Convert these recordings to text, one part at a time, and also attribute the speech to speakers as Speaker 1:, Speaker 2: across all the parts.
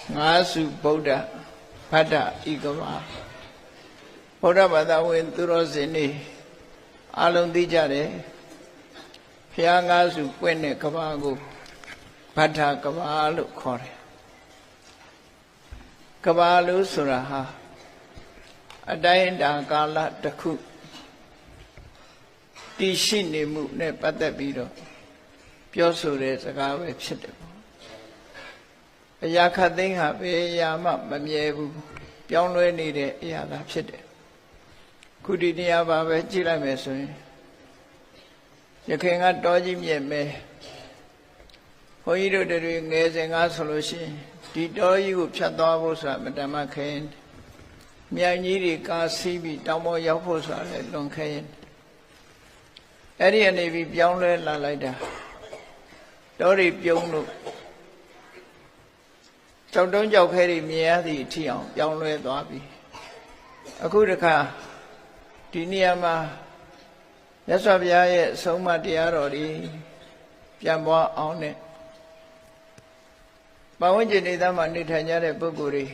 Speaker 1: ngã su Buddha Bhada Ikava Buddha Bhada Win Turosini Alon Dijare Pia ngã su Quene Kavago Bhada Kavalu Kore Kavalu Suraha Adainda Kala Taku Tishini Mune Patabido Piosure Sagawe Chitabo Yakadinha Yama Mamiebu Pionwe Nide Yada Chite Kudinia Baba Chila Mesoy Yakinga Doji Yeme Hoido de Ringazing Asolution Dito you Chatobosa Madama Kain Mianiri Kasibi Tamo Yaposa Long Kain Eddie Navy Pionwe La Lida Dori Pionlu Trong đống dầu khe đi mía thì thi ổng dòng lê tỏa bì. Ở khu được hả? Tí nia mà nhất sắp giá ye sống mà tìa rồi đi Chàm bó ổng nè Bà vấn chí đi ta mà đi thay nhá để bố cụ đi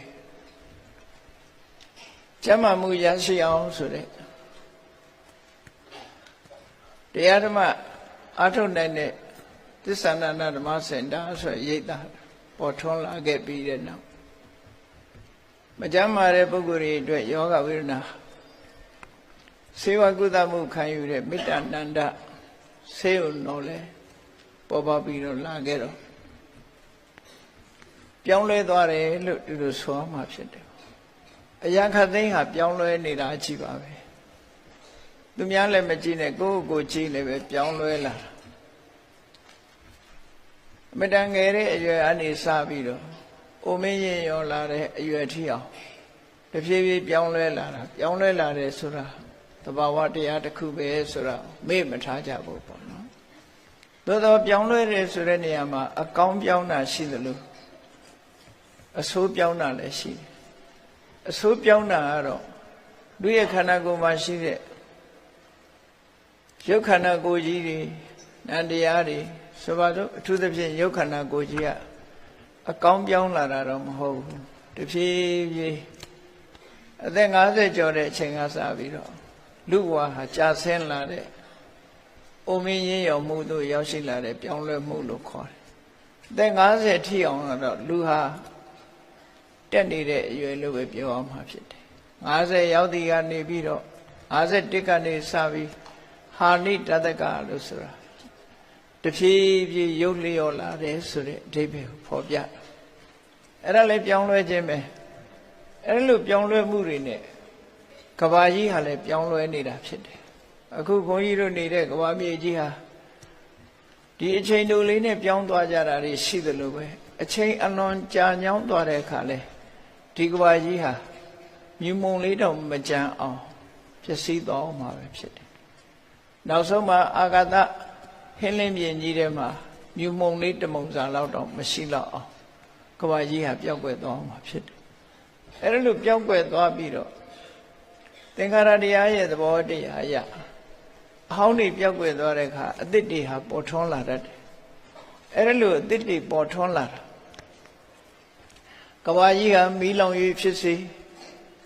Speaker 1: Chá mà mùi giá xí ổng xuống đấy Tìa đó mà Á thôn này nè Tí sản đà nà mà sẵn đá rồi dây ta Porton la get beat it now. Majama Repuguri do yoga virna. Seva Gudamu can you read Mitananda? Seu nole. Boba Bino Lagero. Pionle Dore look to the swarm of shit. A young thing have Pionle Nida Chibabe. The Miale Magine go chile with Pionluela. Medangere, you are any sabido. Omeni, your lare, you are here. The Pivi Pionlela, Pionlela Sura, the Bawati at the Kube Sura, may Mataja Bopo. Though Pionle Sureniama, a compiona Shidalu, a sopiona leshi, a sopiona arrow. Do you cannot go machine? You cannot go giri, Nandiari. So to the Yokana Gojia, a compound laram ho, the P. Then other Jore Chengas Avido, Luwa, Jasen Lade, Omi or Mudu Yoshi Lade, Pionle Mulu Kor. Then other tea on Luha, Tendide, you look at your arm hapsit. As a Yaudi Nibido, as a Dicani Savi, Harnit Tadaka Lusura. The P. Yoliola, the Suri, David, for Yat. And I left young Jimmy. And I look young Murine. Kawaji Halep, young Nida Pit. A cook you don't need a Kawabi Jiha. The chain do lean up young Dwajara, see the Lube. A chain alone, Jan young Dware Kale. Tigwajiha. You moon little Majan on. Just see the all my website. Now, so my Agata. Helen Yenjirema, you won't need the monks allowed on Machila. Kawaji have young with all my shit. I don't look young with Wabido. Think Aradia, the body, ya. How need young with Oreka, did he have Porton ladder? Erelu did he Porton ladder? Kawaji have me long you should see.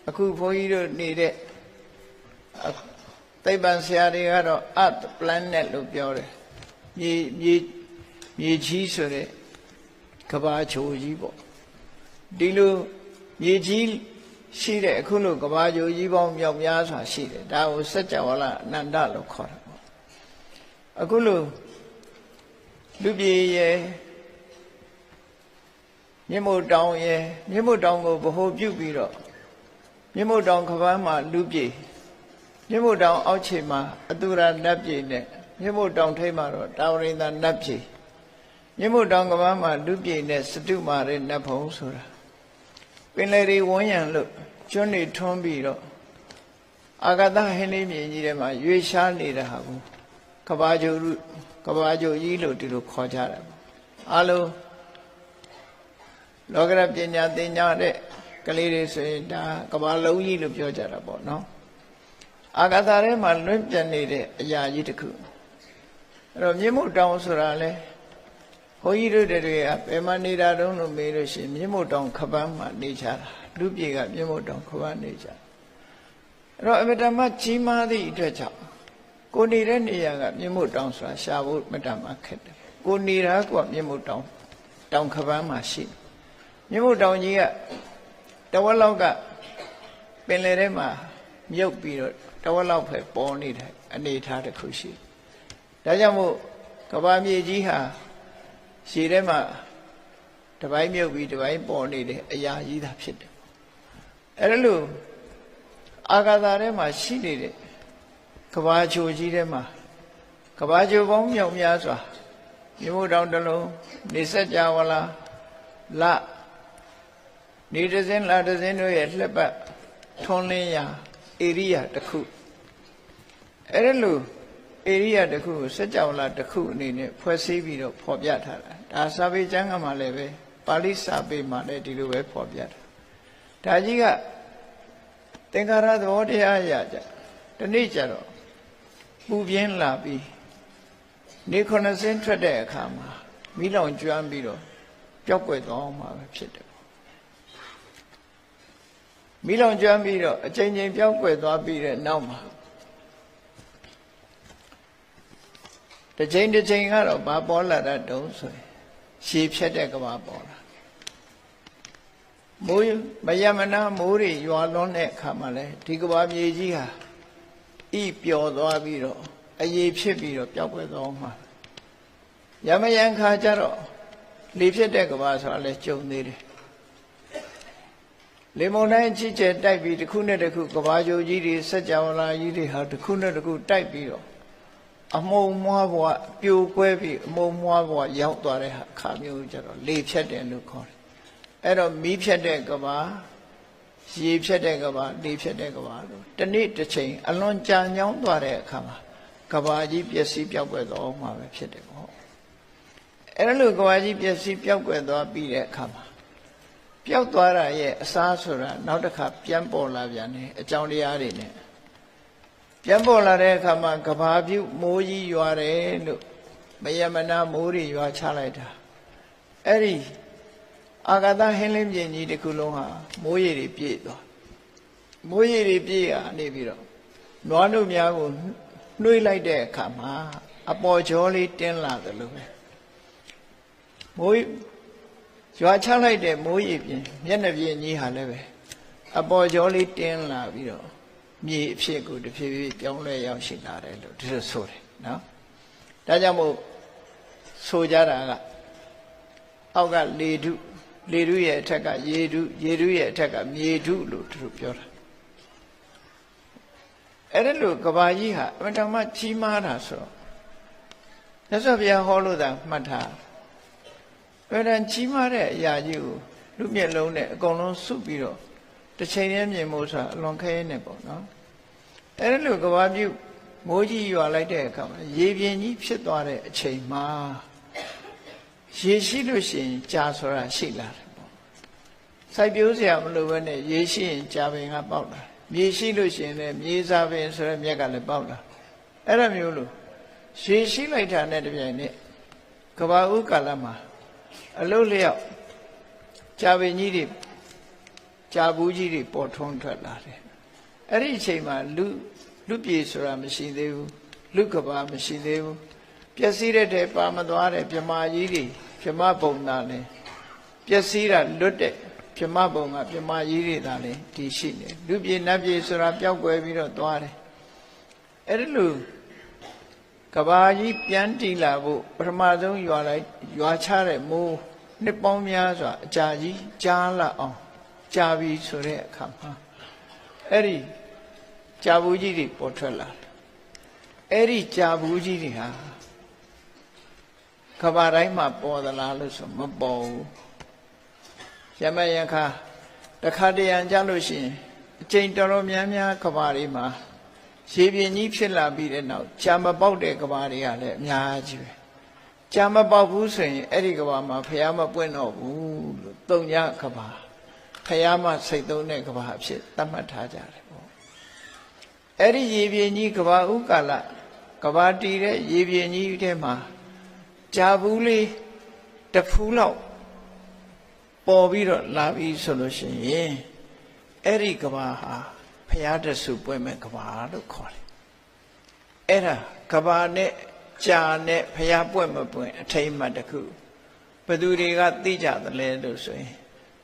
Speaker 1: A cool for you don't need it. They ban Siari at the planet look your. Ye cheese or a cabacho jibo. Dilu ye jil, she the Kulu cabajo jibom yom yasa she. That was such a walla nandalo cor. A Kulu Lubi ye Nemo down ye, Nemo down go behold you beat Nemo down Kavama Lubi Nemo down Ochima, Adura Nabi. Nemo down Tamaro, down in the Napchi. Nemo down Gavama, Lupi, Satuma, in Napo Sura. When Lady Wanyan look, Johnny Tombido. Agata Henemy Nidema, you shall need a habu. Cabajo Yilo to look Kojara. Allo Lograp Jenya Dinyade, Kaliri Senda, Cabalo Yilo Piojarabo, no? Agatha Malum Janide, Yajitaku. Yemo down Surale, ဘုန်းကြီးတို့တွေကဘယ်မှာနေတာတုံးလို့မေးလို့ရှိရင်မြင့်မို့တောင်ခပန်းမှာနေကြတာလူပြေကမြင့်မို့တောင်ခပန်းနေကြအဲ့တော့အမတမကြီးမားသည့်အတွက်ကြောင့်ကိုနေတဲ့နေရာကမြင့်မို့တောင်ဆိုတာရှာဖို့မတမခက်တယ်ကိုနေတာကမြင့်မို့တောင်ခပန်းမှာရှိမြင့်မို့တောင်ကြီးကတဝက်လောက်ကပင်လယ်ထဲမှာမြုပ်ပြီးတော့တဝက်လောက်ပဲပေါ်နေတဲ့အနေအထားတစ်ခုရှိဒါကြောင့်မို့ကဘာမြေကြီးဟာရှည်ထဲမှာတပိုင်းမြုပ်ပြီးတပိုင်းပေါ်နေတဲ့အရာကြီးသာဖြစ်တယ်အဲ့ဒါလို့အာကာသထဲမှာရှိနေတဲ့ကဘာချိုကြီးထဲမှာကဘာချိုပေါင်းမြောက်များစွာမြမို့တောင်တစ်လုံးနေဆက်ကြဝလာလနေတစင်းလာတစင်းတို့ရဲ့လှက်ပတ်ထွန်းလင်းရာဧရိယာတစ်ခုအဲ့ဒါလို့ဧရိယာတစ်ခုကိုစัจ java လာတစ်ခုအနေနဲ့ဖွဲ့စည်းပြီးတော့ဖော်ပြထားတာဒါစာပေကျမ်းကမှလည်းပဲပါဠိစာပေမှာလည်းဒီလိုပဲဖော်ပြတာဒါကြီးကသင်္ခါရသဘောတရားအရာကြဒီနေ့ကျတော့ပူပြင်းလာပြီးနေ90ထွက်တဲ့အခါမှာမိလောင်ကျွမ်းပြီးတော့ပျောက်ကွယ်သွားအောင်မှာပဲဖြစ်တယ်မိလောင်ကျွမ်းပြီးတော့အချိန်ချင်းပျောက်ကွယ်သွားပြီးတဲ့နောက်မှာတစ်ချိန်ကတော့ဘာပေါ်လာတာတုံးဆိုရင်ရှည်ဖြတ်တဲ့ကဘာပေါ်လာမိုးမယမနာမိုးတွေရွာလွန်းတဲ့အခါမှာလဲဒီကဘာမြေကြီးဟာဤပျော်သွားပြီးတော့အရေးဖြစ်ပြီးတော့ပျောက်ကွယ်သွားမှာယမယံခါကျတော့လေဖြစ်တဲ့ကဘာဆိုတာလဲကျုံသေးတယ်လေမုန်တိုင်းကြီးကျယ်တိုက်ပြီးတစ်ခုနဲ့တစ်ခုကဘာကြိုကြီးတွေစัจ java လာကြီးတွေဟာတစ်ခုနဲ့တစ်ခုတိုက်ပြီးတော့အမုံမွားဘဝပြိုကွဲပြီးအမုံမွားဘဝရောက်သွားတဲ့အခါမျိုးကျတော့လေဖြတ်တယ်လို့ခေါ်တယ်အဲ့တော့မီးဖြတ်တဲ့ကဘာရေဖြတ်တဲ့ကဘာလေဖြတ်တဲ့ကဘာလို့တနေ့တစ်ချိန်အလွန်ကြာညောင်းသွားတဲ့အခါမှာကဘာကြီးပျက်စီးပျောက်ကွယ်သွားမှာပဲဖြစ်တယ်ပေါ့အဲ့ဒါလို့ကဘာကြီးပျက်စီးပျောက်ကွယ်သွားပြီးတဲ့အခါမှာပျောက်သွားတာရဲ့အစားဆိုတာနောက်တစ်ခါပြန်ပေါ်လာပြန်တယ်အကြောင်းတရားတွေနဲ့ပြန်ပေါ်လာတဲ့အခါမှာကဘာပြုမိုးကြီးရွာတယ်လို့မယမနာမိုးတွေရွာချလိုက်တာအဲ့ဒီအာဂတဟင်းလင်းပြင်ကြီးတစ်ခုလုံးဟာမိုးရေတွေပြည့်သွားမိုးရေတွေပြည့်ရနေပြီးတော့နွားတို့များကိုနှွေးလိုက်တဲ့အခါမှာအပေါ်ကျော်လေးတင်းလာတယ်လို့ပဲမိုးရွာချလိုက်တဲ့မိုးရေပြင်မျက်နှာပြင်ကြီးဟာလည်းပဲအပေါ်ကျော်လေးတင်းလာပြီးတော့မြေအဖြစ်ကိုတဖြည်းဖြည်းပြောင်းလဲရောက်ရှိလာတယ်လို့ဒီလိုဆိုတယ်နော်ဒါကြောင့်မို့ဆိုကြတာကအောက်ကလေထုရဲ့အထက်ကရေထုရဲ့အထက်ကမြေထုလို့သူတို့ပြောတာအဲ့ဒါလို့ကဘာကြီးဟာအမှန်တမ်းကြီးမားတာဆိုတော့မြတ်စွာဘုရားဟောလို့သာမှတ်ထားအဲ့ဒါကြီးမားတဲ့အရာကြီးကိုလူမျက်လုံးနဲ့အကုန်လုံးစုပြီးတော့တစ်ချိန်တည်းမြင်မို့ဆိုတာအလွန်ခဲနေပေါ့နော်အဲ့ဒါလို့ကဘာပြုမိုးကြီးရွာလိုက်တဲ့အခါမှာရေပြင်ကြီးဖြစ်သွားတဲ့အချိန်မှာရေရှိလို့ရှိရင်ကြာဆိုတာရှိလာတယ်ပေါ့စိုက်ပျိုးစရာမလိုဘဲနဲ့ရေရှိရင်ကြာပင်ကပေါက်လာမြေရှိလို့ရှိရင်လည်းမြေစာပင်ဆိုတဲ့မြက်ကလည်းပေါက်လာအဲ့ဒါမျိုးလို့ရေရှိလိုက်တာနဲ့တပြိုင်နက်ကဘာဥကာလမှာအလုတ်လျောက်ကြာပင်ကြီးတွေကြာဘူးကြီးတွေပေါ်ထွန်းထွက်လာတယ်အဲ့ဒီအချိန်မှာလူပြေဆိုတာမရှိသေးဘူးလူကဘာမရှိသေးဘူးပျက်စီးတဲ့ထဲပါမသွားတဲ့ဗြဟ္မာကြီးတွေဗြဟ္မာပုံသာလဲပျက်စီးတာလွတ်တဲ့ဗြဟ္မာပုံကဗြဟ္မာကြီးတွေသာလဲဒီရှိနေလူပြေနတ်ပြေဆိုတာပျောက်ကွယ်ပြီးတော့သွားတယ်အဲ့ဒါလို့ကဘာကြီးပြန်တည်လာဖို့ပထမဆုံးရွာချတဲ့မိုးနှစ်ပေါင်းများစွာအကြာကြီးကြားလာအောင်ကြာပြီဆိုတဲ့အခါမှာအဲ့ဒီကြာဘူးကြီးတွေပေါ်ထွက်လာတယ်အဲ့ဒီကြာဘူးကြီးတွေဟာကဘာတိုင်းမှာပေါ်သလားလို့ဆိုမပေါ်ဘူးရမယခါတခါတရံကြလို့ရှိရင်အချိန်တော်တော်များများကဘာတွေမှာရေပြင်ကြီးဖြစ်လာပြီးတဲ့နောက်ကြာမပေါက်တဲ့ကဘာတွေကလည်းအများကြီးပဲကြာမပေါက်ဘူးဆိုရင်အဲ့ဒီကဘာမှာဖျားမပွင့်တော့ဘူးလို့သုံးညကဘာဖျားမစိတ်သုံးတဲ့ကဘာအဖြစ်သတ်မှတ်ထားကြတယ်ပေါ့အဲ့ဒီရေပြင်ကြီးကဘာဥကာလကဘာတီတဲ့ရေပြင်ကြီးထဲမှာကြာဘူးလေး တဖူးလောက်ပေါ်ပြီးတော့လာပြီးဆိုလို့ရှိရင်အဲ့ဒီကဘာဟာဘုရားတဆူပွဲမဲ့ကဘာလို့ခေါ်တယ်အဲ့ဒါကဘာနဲ့ကြာနဲ့ဘုရားပွဲမပွင့်အထိမ်းအမှတ်တစ်ခုဘယ်သူတွေကသိကြသလဲလို့ဆိုရင်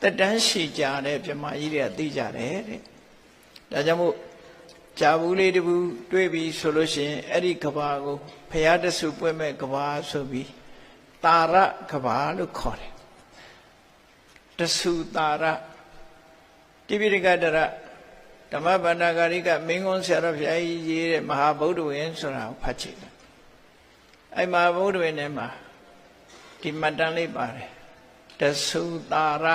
Speaker 1: တက်တန်းရှိကြတဲ့ပြမကြီးတွေကသိကြတယ်တဲ့ဒါကြောင့်မို့ကြာဘူးလေးတဘူးတွေ့ပြီဆိုလို့ရှိရင်အဲ့ဒီကဘာကိုဘုရားတဆူပွဲမဲ့ကဘာဆိုပြီးတာရကဘာလို့ခေါ်တယ်တဆူတာရတိပိဋကတရဓမ္မဗန္ဒဂါရိကမင်းကုန်းဆရာတော်ဘုရားကြီးရေးတဲ့မဟာဗုဒ္ဓဝင်ဆိုတာကိုဖတ်ကြည့်တယ်အဲ့မဟာဗုဒ္ဓဝင်ထဲမှာဒီမှတ်တမ်းလေးပါတယ်တဆူတာရ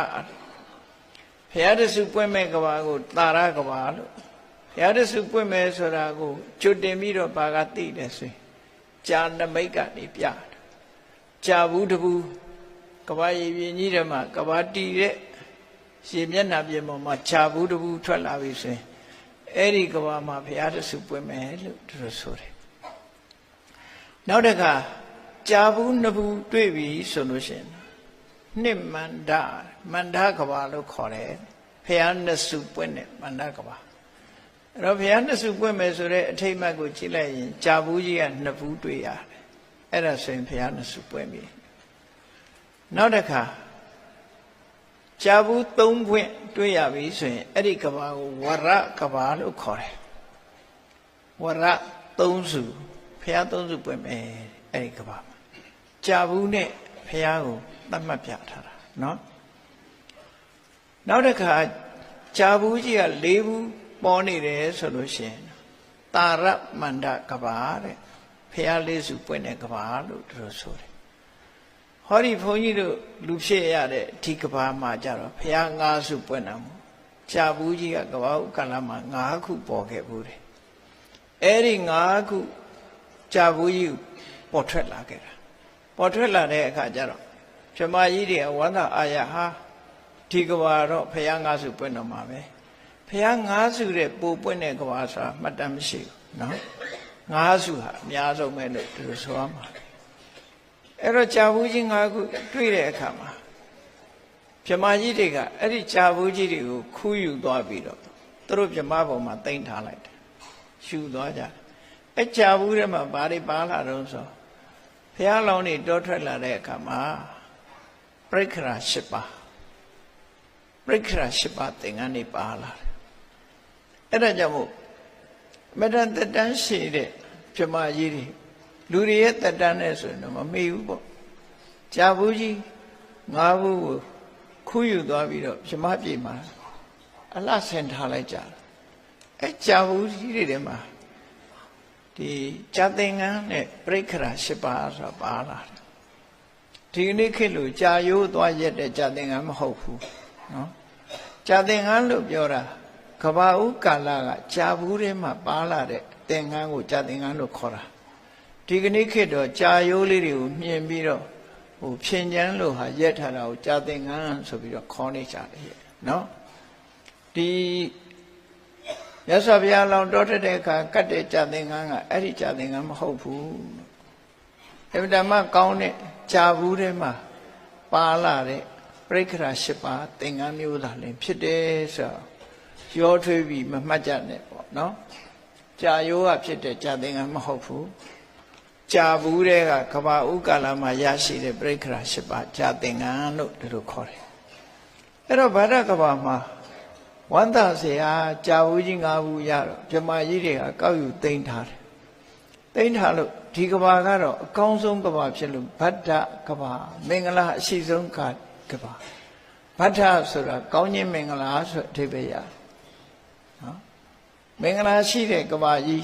Speaker 1: ဘုရားတဆူပွင့်မဲ့ကဘာကိုတာရကဘာလို့ဘုရားတဆူပွင့်မဲ့ဆိုတာကိုကျွတ်တင်ပြီးတော့ဘာကသိတယ်ဆိုရင်ကြာနမိတ်ကနေပြတာကြာဘူးတဘူးကဘာရည်ပြင်းကြီးတယ်မှာကဘာတီတဲ့ရှင်မျက်နှာပြင်ပေါ်မှာကြာဘူးတဘူးထွက်လာပြီဆိုရင်အဲ့ဒီကဘာမှာဘုရားတဆူပွင့်မယ်လို့သူတို့ဆိုတယ်နောက်တစ်ခါကြာဘူးနှစ်ဘူးတွေ့ပြီဆိုလို့ရှိရင်နှစ်မန္တကဘာလို့ခေါ်တယ်ဘုရားနှစ်စုပွင့်တဲ့မန္တကဘာအဲ့တော့ဘုရားနှစ်စုပွင့်မယ်ဆိုတဲ့အထိတ်အမှတ်ကိုကြည့်လိုက်ရင်ကြာဘူးကြီးကနှစ်ဘူးတွေ့ရတယ်အဲ့ဒါဆိုရင်ဘုရားနှစ်စုပွင့်ပြီနောက်တစ်ခါကြာဘူးသုံးပွင့်တွေ့ရပြီဆိုရင်အဲ့ဒီကဘာကိုဝရကဘာလို့ခေါ်တယ်ဝရသုံးစုဘုရားသုံးစုပွင့်မယ်အဲ့ဒီကဘာမှာကြာဘူးနဲ့ဘုရားကိုသတ်မှတ်ပြထားတာနော်နောက်တစ်ခါကြာဘူးကြီးက၄ဘူးပေါ်နေတယ်ဆိုလို့ရှိရင်တာရမန္တကဘာတဲ့ဘုရားလေးစုပွင့်တဲ့ကဘာလို့သူတို့ဆိုတယ်ဟောဒီဘုန်းကြီးတို့လူဖြစ်ရတဲ့ဒီကဘာမှာကြတော့ဘုရား၅စုပွင့်တာမို့ကြာဘူးကြီးကကဘာဥက္ကလမှာ၅ခုပေါ်ခဲ့ဘူးတယ်အဲ့ဒီ၅ခုကြာဘူးကြီးပေါ်ထွက်လာခဲ့တာပေါ်ထွက်လာတဲ့အခါကျတော့ပြမကြီးတွေဝန္တာအာရဟာဒီကဘာတော့ဘုရား၅စုပွင့်တော့မှာပဲဘုရား၅စုတဲ့ပိုပွင့်တဲ့ကဘာဆိုတာမှတ်တမ်းမရှိဘူးနော်၅စုဟာအများဆုံးပဲလို့သူတို့ဆိုရမှာအဲ့တော့ကြာဘူးကြီး၅ခုတွေ့တဲ့အခါမှာပြမကြီးတွေကအဲ့ဒီကြာဘူးကြီးတွေကိုခူးယူသွားပြီးတော့သူတို့ပြမဘုံမှာတိမ့်ထားလိုက်တယ်ယူသွားကြအဲ့ကြာဘူးထဲမှာဘာတွေပါလာတော့ဆိုဘုရားလောင်းတွေတောထွက်လာတဲ့အခါမှာပရိက္ခရာ၈ပါးပရိက္ခရာ၈ပါးသင်္ကန်းတွေပါလာတယ်အဲ့ဒါကြောင့်မို့မတန်တတန်းရှိတဲ့ပြမကြီးတွေလူတွေရဲ့တတန်းနဲ့ဆိုရင်တော့မမေ့ဘူးပေါ့ကြာဘူးကြီး၅ဘူးကိုခူးယူသွားပြီးတော့ပြမပြေမှာအလှဆင်ထားလိုက်ကြတယ်အဲ့ကြာဘူးကြီးတွေထဲမှာဒီကြာသင်္ကန်းနဲ့ပရိက္ခရာ၈ပါးဆိုတာပါလာတယ်ဒီနေ့ခေတ်လို့ကြာရိုးသွားရက်တဲ့ကြာသင်္ကန်းမဟုတ်ဘူးနော်ကြာသင်္ကန်းလို့ပြောတာကဘာဥကာလကကြာဘူးထဲမှာပါလာတဲ့သင်္ကန်းကိုကြာသင်္ကန်းလို့ခေါ်တာဒီကနေ့ခေတ်တော့ကြာရိုးလေးတွေကိုမြင်ပြီးတော့ဖြင်ကျန်းလို့ဟာရက်ထားတာကိုကြာသင်္ကန်းဆိုပြီးတော့ခေါ်နေကြတယ်နော်ဒီရသော်ဘုရားလောင်းတောထွက်တဲ့အခါကတ်တဲ့ကြာသင်္ကန်းကအဲ့ဒီကြာသင်္ကန်းမဟုတ်ဘူးအမှန်တမ်းကောင်းတဲ့ကြာဘူးထဲမှာပါလာတဲ့ပရိက္ခရာ၈ပါးသင်္ကန်းမျိုးသားလည်းဖြစ်တယ်ဆိုရောထွေးပြီးမမှတ်ကြနဲ့ပေါ့နော်ကြာရိုးကဖြစ်တဲ့ကြာသင်္ကန်းမဟုတ်ဘူးကြာဘူးတဲ့ကကဘာဥကာလမှာရရှိတဲ့ပရိက္ခရာ၈ပါးကြာသင်္ကန်းလို့ဒီလိုခေါ်တယ်အဲ့တော့ဗာဒကဘာမှာဝန္တာเสียကြာဘူးကြီး၅ဘူးရတော့ပြမကြီးတွေကကောက်ယူသိမ်းထားတယ်သိမ်းထားလို့ဒီကဘာကတော့အကောင်းဆုံးကဘာဖြစ်လို့ဗဒ္ဒကဘာမင်္ဂလာအရှိဆုံးကဘာဗဒ္ဒဆိုတာကောင်းခြင်းမင်္ဂလာဆိုအဓိပ္ပာယ်ရနော်မင်္ဂလာရှိတဲ့ကဘာကြီး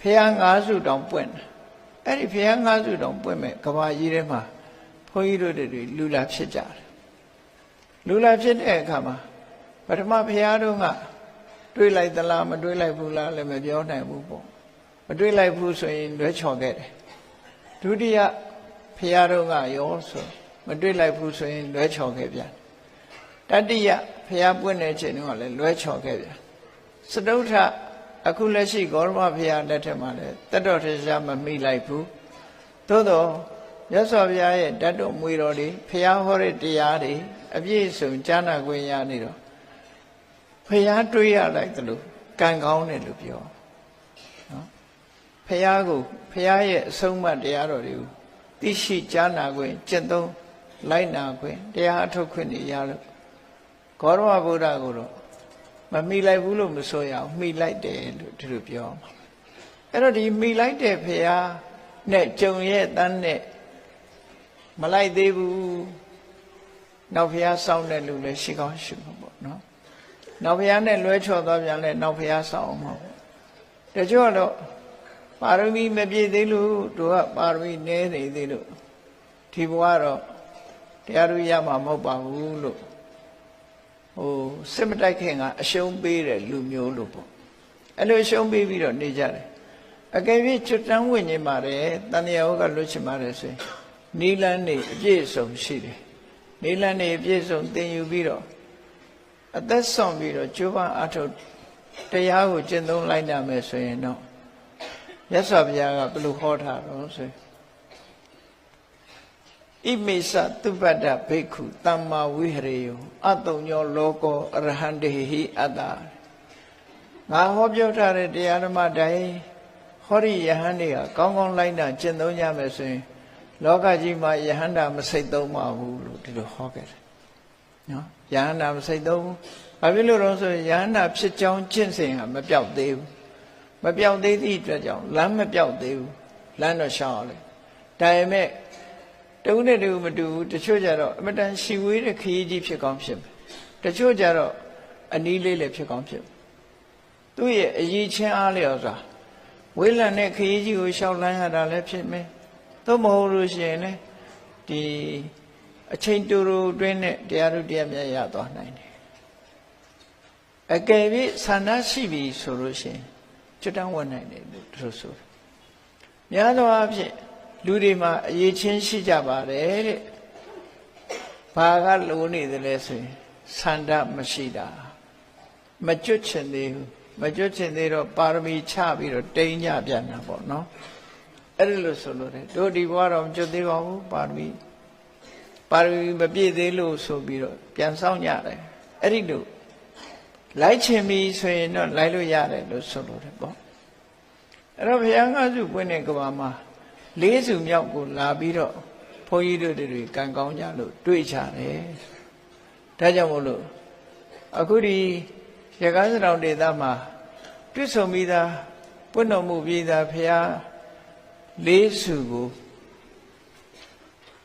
Speaker 1: ဖះ၅စုတောင်ပွင့်တယ်အဲ့ဒီဖះ၅စုတောင်ပွင့်မဲ့ကဘာကြီးထဲမှာဘုန်းကြီးတို့တွေလူလာဖြစ်ကြတယ်လူလာဖြစ်တဲ့အခါမှာပထမဘုရားတို့ကတွေးလိုက်သလားမတွေးလိုက်ဘူးလားလည်းမပြောနိုင်ဘူးပေါ့မတွေးလိုက်ဘူးဆိုရင်လွဲချော်ခဲ့တယ်ဒုတိယဘုရားတို့ကရောဆိုမတွေးလိုက်ဘူးဆိုရင်လွဲချော်ခဲ့ပြန်တတိယဘုရားပွင့်တဲ့ချိန်တုန်းကလည်းလွဲချော်ခဲ့ပြန်စတုထအခုလက်ရှိဂေါရမဘုရားလက်ထက်မှာလည်းတတ်တော်ထရှားမမိလိုက်ဘူးသို့တော့ မြတ်စွာဘုရားရဲ့ဓာတ်တော်မွေတော်တွေဖျားဟောတဲ့တရားတွေအပြည့်စုံကြားနာခွင့်ရနေတော့ဖျားတွေးရလိုက်တယ်လို့ကံကောင်းတယ်လို့ပြောနော်ဖျားကိုဖျားရဲ့အဆုံးအမတရားတော်တွေကိုသိရှိကြားနာခွင့်ကျင့်သုံးလိုက်နာခွင့်တရားအထုတ်ခွင့်တွေရလို့ဂေါရမဗုဒ္ဓကိုတော့မမိလိုက်ဘူးလို့မဆိုရအောင်မိလိုက်တယ်လို့ဒီလိုပြောမှာအဲ့တော့ဒီမိလိုက်တဲ့ဖျားနဲ့ကြုံရဲ့တန်းနဲ့မလိုက်သေးဘူးနောက်ဖျားစောင့်တဲ့လူလည်းရှိကောင်းရှိမှာပေါ့နော်နောက်ဖျားနဲ့လွဲချော်သွားပြန်လဲနောက်ဖျားစောင့်အောင်မှာပေါ့တချို့တော့ပါရမီမပြည့်သေးလို့တို့ကပါရမီနည်းနေသေးလို့ဒီဘဝတော့တရားသူရမှာမဟုတ်ပါဘူးလို့စစ်မတိုက်ခင်ကအရှုံးပေးတဲ့လူမျိုးလို့ပေါ့အဲ့လိုအရှုံးပေးပြီးတော့နေကြတယ်အကယ်၍ကျွတ်တန်းဝင်နေပါတယ်တဏှာကလွတ်ချင်ပါတယ်ဆိုရင်နီလန်းနေအပြည့်စုံရှိတယ်နီလန်းနေအပြည့်စုံသင်ယူပြီးတော့အသက်ဆုံးပြီးတော့ကျိုးပန်းအထုတ်တရားကိုကျင့်သုံးလိုက်နိုင်မယ်ဆိုရင်တော့မြတ်စွာဘုရားကဘယ်လိုဟောထားတော့ဆိုဣမိစသုပ္ပတ္တဘိက္ခုသမ္မာဝိဟရေယောအတုံညောလောကောအရဟံတေဟိအတ္တငါဟောပြောထားတဲ့တရားဓမ္မတိုင်းဟောရိယဟန်တွေကကောင်းကောင်းလိုက်နာကျင့်သုံးကြမယ်ဆိုရင်လောကကြီးမှာယဟန္တာမစိတ်သုံးပါဘူးလို့ဒီလိုဟောခဲ့တယ်နော်ယဟန္တာမစိတ်သုံးဘူးဘာဖြစ်လို့လဲဆိုရင်ယဟန္တာဖြစ်ကြောင်းကျင့်စဉ်ဟာမပြောက်သေးဘူးမပြောက်သေးသည့်အတွက်ကြောင့်လမ်းမပြောက်သေးဘူးလမ်းတော့ရှောင်အောင်လေဒါပေမဲ့တူနဲ့တူမတူဘူးတချို့ကြတော့အမတန်ရှီဝေးတဲ့ခရီးကြီးဖြစ်ကောင်းဖြစ်မယ်တချို့ကြတော့အနီးလေးလည်းဖြစ်ကောင်းဖြစ်သူ့ရဲ့အရေးချင်းအားလျော်စွာဝေးလံတဲ့ခရီးကြီးကိုရှောက်လန်းရတာလည်းဖြစ်မယ်သို့မဟုတ်လို့ရှိရင်လည်းဒီအချိန်တူတူတွင်းနဲ့တရားတို့တရားမြတ်ရသွားနိုင်တယ်အကယ်၍ဆန္ဒရှိပြီဆိုလို့ရှိရင်ကျွတ်တန်းဝင်နိုင်တယ်လို့သူတို့ဆိုတယ်များသောအားဖြင့်လူတွေမှာအရေးချင်းရှိကြပါတယ်တဲ့ဘာကလိုနေတယ်လဲဆိုရင်ဆန္ဒမရှိတာမကျွတ်ချင်သေးဘူးမကျွတ်ချင်သေးတော့ပါရမီချပြီးတော့တိမ်ညပြန်တာပေါ့နော်အဲ့ဒါလို့ဆိုလို့တယ်တို့ဒီဘဝတော့မကျွတ်သေးပါဘူးပါရမီမပြည့်သေးလို့ဆိုပြီးတော့ပြန်ဆောင်ကြတယ်အဲ့ဒီလိုလိုက်ချင်ပြီဆိုရင်တော့လိုက်လို့ရတယ်လို့ဆိုလို့တယ်ပေါ့အဲ့တော့ဘုရားငါးစုပွင့်တဲ့ကဘာမှာ၄စုမြောက်ကိုလာပြီးတော့ဘုန်းကြီးတို့တွေကံကောင်းကြလို့တွေ့ကြတယ်ဒါကြောင့်မို့လို့အခုဒီရကားစတောင်ဒေသမှာတွေ့ဆုံပြီးသားပွင့်တော်မူပြီးသားဘုရား၄စုကို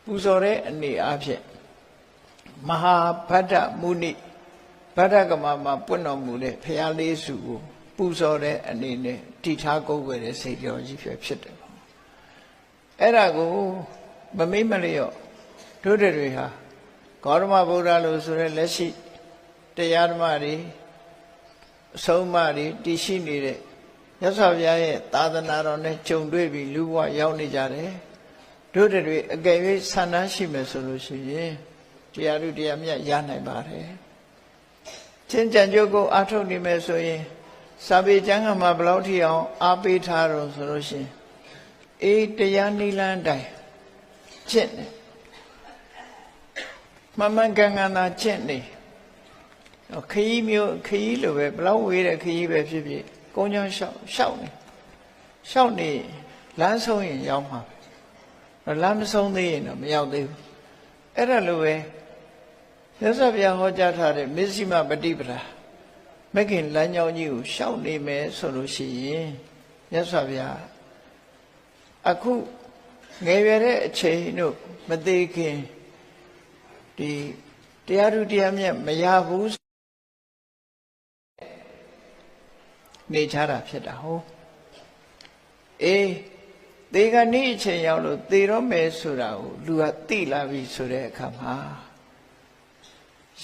Speaker 1: ပူဇော်တဲ့အနေအားဖြင့်မဟာဗတ္တမုနိဗတ္တကမမှာပွင့်တော်မူတဲ့ဘုရား၄စုကိုပူဇော်တဲ့အနေနဲ့တည်ထားကိုးကွယ်တဲ့စိတ်တော်ကြီးဖြစ်တယ်အဲ့ဒါကိုမမေ့မလျော့တို့တွေဟာဂေါရမဗုဒ္ဓလို့ဆိုရဲလက်ရှိတရားဓမ္မတွေအဆုံးအမတွေတည်ရှိနေတဲ့မြတ်စွာဘုရားရဲ့သာသနာတော်နဲ့ကြုံတွေ့ပြီးလူဘဝရောက်နေကြတယ်တို့တွေအကယ်၍ဆန္ဒရှိမယ်ဆိုလို့ရှိရင်တရားသူတရားမြတ်ရနိုင်ပါတယ်ချင်းကြံကြုတ်ကိုအားထုတ်နေမယ်ဆိုရင်စာပေကျမ်းကမှာဘယ်လောက်ထိအောင်အားပေးထားတော့ဆိုလို့ရှိရင်အေးတရားနိလန်းတိုင်းကျင့်နေမမှန်ကန်ကန်သာကျင့်နေခရီးမျိုးခရီးလိုပဲဘလောက်ဝေးတဲ့ခရီးပဲဖြစ်ဖြစ်ကုန်းချောင်းရှောက်နေလမ်းဆုံးရင်ရောက်မှာလမ်းမဆုံးသေးရင်တော့မရောက်သေးဘူးအဲ့ဒါလိုပဲမြတ်စွာဘုရားဟောကြားထားတဲ့မစ္စည်းမပฏิပဒါမဂ်ခင်လမ်းကြောင်းကြီးကိုရှောက်နေမယ်ဆိုလို့ရှိရင်မြတ်စွာဘုရားအခုငယ်ရွယ်တဲ့အချိန်တို့မသေးခင်ဒီတရားသူတရားမြတ်မရဘူးနေချတာဖြစ်တာဟုတ်အေးသေကနေ့အချိန်ရောက်လို့သေတော့မယ်ဆိုတာကိုလူကသိလာပြီဆိုတဲ့အခါမှာ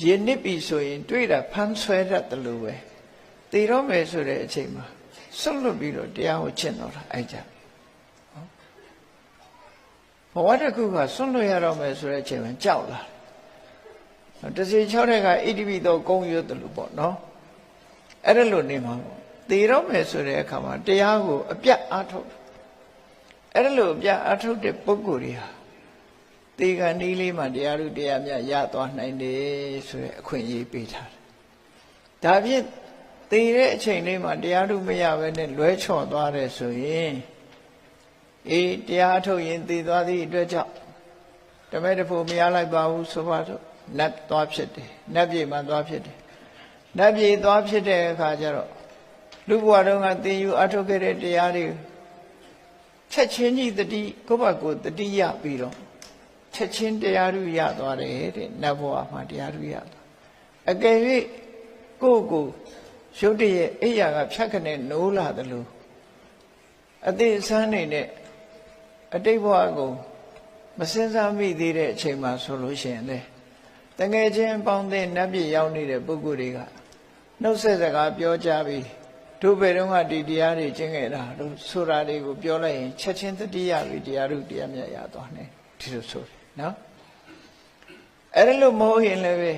Speaker 1: ရင်နစ်ပြီဆိုရင်တွေ့တာဖမ်းဆွဲတတ်တယ်လို့ပဲသေတော့မယ်ဆိုတဲ့အချိန်မှာဆွတ်လွတ်ပြီးတော့တရားကိုကျင့်တော့တာအဲ့ကြဘဝတစ်ခုကဆွတ်လွတ်ရတော့မယ်ဆိုတဲ့အချိန်မှာကြောက်လာတစီ6တဲ့ကဣတိပိသောကုံရွတ်တယ်လို့ပေါ့နော်အဲ့ဒါလို့နေမှာပေါ့သေတော့မယ်ဆိုတဲ့အခါမှာတရားကိုအပြတ်အားထုတ်အဲ့ဒါလို့အပြတ်အားထုတ်တဲ့ပုဂ္ဂိုလ်တွေဟာ သေကန်ဒီလေးမှာတရားဓုတရားမြတ်ရသွားနိုင်တယ်ဆိုတဲ့အခွင့်အရေးပေးထားတယ်ဒါဖြင့်သေတဲ့အချိန်လေးမှာတရားဓုမရဘဲနဲ့လွဲချော်သွားတယ်ဆိုရင်တရားထုတ်ရင်သေသွားသည့်အတွက်ကြောင့်တမဲတဖို့မရလိုက်ပါဘူးဆိုပါတော့နတ်သွားဖြစ်တယ်နတ်ပြည်မှာသွားဖြစ်တယ်နတ်ပြည်သွားဖြစ်တဲ့အခါကျတော့လူဘဝတုန်းကသင်ယူအထုတ်ခဲ့တဲ့တရားတွေချက်ချင်းကြီးတတိကိုယ့်ဘက်ကိုတတိယပြီးတော့ချက်ချင်းတရားဓုရသွားတယ်တဲ့နတ်ဘဝမှာတရားဓုရသွားအကယ်၍ကိုယ့်ကိုရုပ်တရက်အိယာကဖြတ်ခနဲ့နိုးလာတယ်လို့အသေးအဆန်းနေနဲ့အတိတ်ဘဝကိုမစင်စားမိသေးတဲ့အချိန်မှာဆိုလို့ရှိရင်လေတငယ်ချင်းပေါင်းတဲ့နတ်ပြည်ရောက်နေတဲ့ပုဂ္ဂိုလ်တွေကနှုတ်ဆက်စကားပြောကြပြီးတို့ဘယ်တော့မှဒီတရားတွေကျင့်ခဲ့တာတို့ဆိုတာတွေကိုပြောလိုက်ရင်ချက်ချင်းတတိယပြီးတရားဓုတရားမြတ်ရသွားတယ်ဒီလိုဆိုတယ်နော်အဲ့ဒါလို့မဟုတ်ရင်လည်းပဲ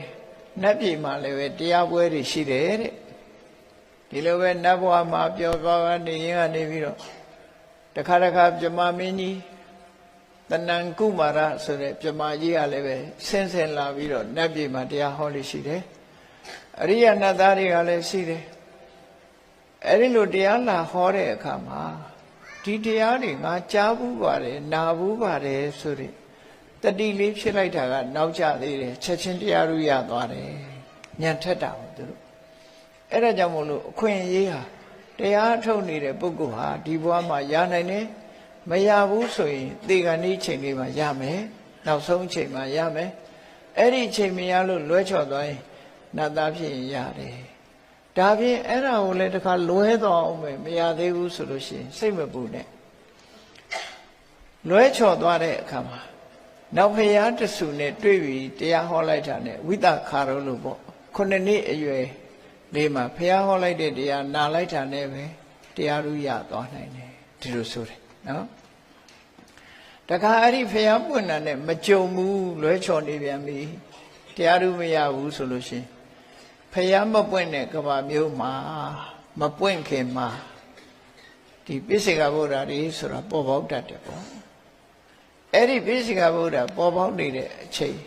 Speaker 1: နတ်ပြည်မှာလည်းပဲတရားပွဲတွေရှိတယ်တဲ့ဒီလိုပဲနတ်ဘဝမှာပြောသွားနေရင်ကနေပြီးတော့တခါတခါပြမမင်းကြီးတဏ္ဍကုမာရဆိုတဲ့ပြမကြီးကလည်းပဲဆင်းဆင်းလာပြီးတော့နတ်ပြည်မှာတရားဟောလို့ရှိတယ်အရိယနတ်သားတွေကလည်းရှိတယ်အဲ့ဒီလိုတရားလာဟောတဲ့အခါမှာဒီတရားတွေငါကြားဘူးပါတယ်နာဘူးပါတယ်ဆိုတဲ့တတိလေးဖြစ်လိုက်တာကနောက်ကျသေးတယ်ချက်ချင်းတရားဓုရသွားတယ်ညံထက်တာဘူးသူတို့အဲ့ဒါကြောင့်မို့လို့အခွင့်အရေးဟာတရားထုတ်နေတဲ့ပုဂ္ဂိုလ်ဟာဒီဘဝမှာရနိုင်တယ်မရဘူးဆိုရင်သေကံဒီချိန်လေးမှာရမယ်နောက်ဆုံးချိန်မှာရမယ်အဲ့ဒီချိန်မရလို့လွဲချော်သွားရင်နတ်သားဖြစ်ရင်ရတယ်ဒါဖြင့်အဲ့ဒါကိုလည်းတခါလွဲသွားအောင်မရသေးဘူးဆိုလို့ရှိရင်စိတ်မပူနဲ့လွဲချော်သွားတဲ့အခါမှာနောက်ဖရာတဆူနဲ့တွေ့ပြီးတရားဟောလိုက်တာနဲ့ဝိသခါရုံးလို့ပေါ့ခုနှစ်နှစ်အရွယ်လေးမှာဖရာဟောလိုက်တဲ့တရားနာလိုက်တာနဲ့ပဲတရားဓုရသွားနိုင်တယ်ဒီလိုဆိုတယ်နော်တခါအဲ့ဒီဖရာပွင့်တာနဲ့မကြုံဘူးလွဲချော်နေပြန်ပြီတရားဓုမရဘူးဆိုလို့ရှိရင်ဖယားမပွင့်တဲ့ကဘာမျိုးမှာမပွင့်ခင်မှာဒီပိစိကဗုဒ္ဓတွေဆိုတာပေါ်ပေါက်တတ်တယ်ပေါ့အဲ့ဒီပိစိကဗုဒ္ဓပေါ်ပေါက်နေတဲ့အချိန်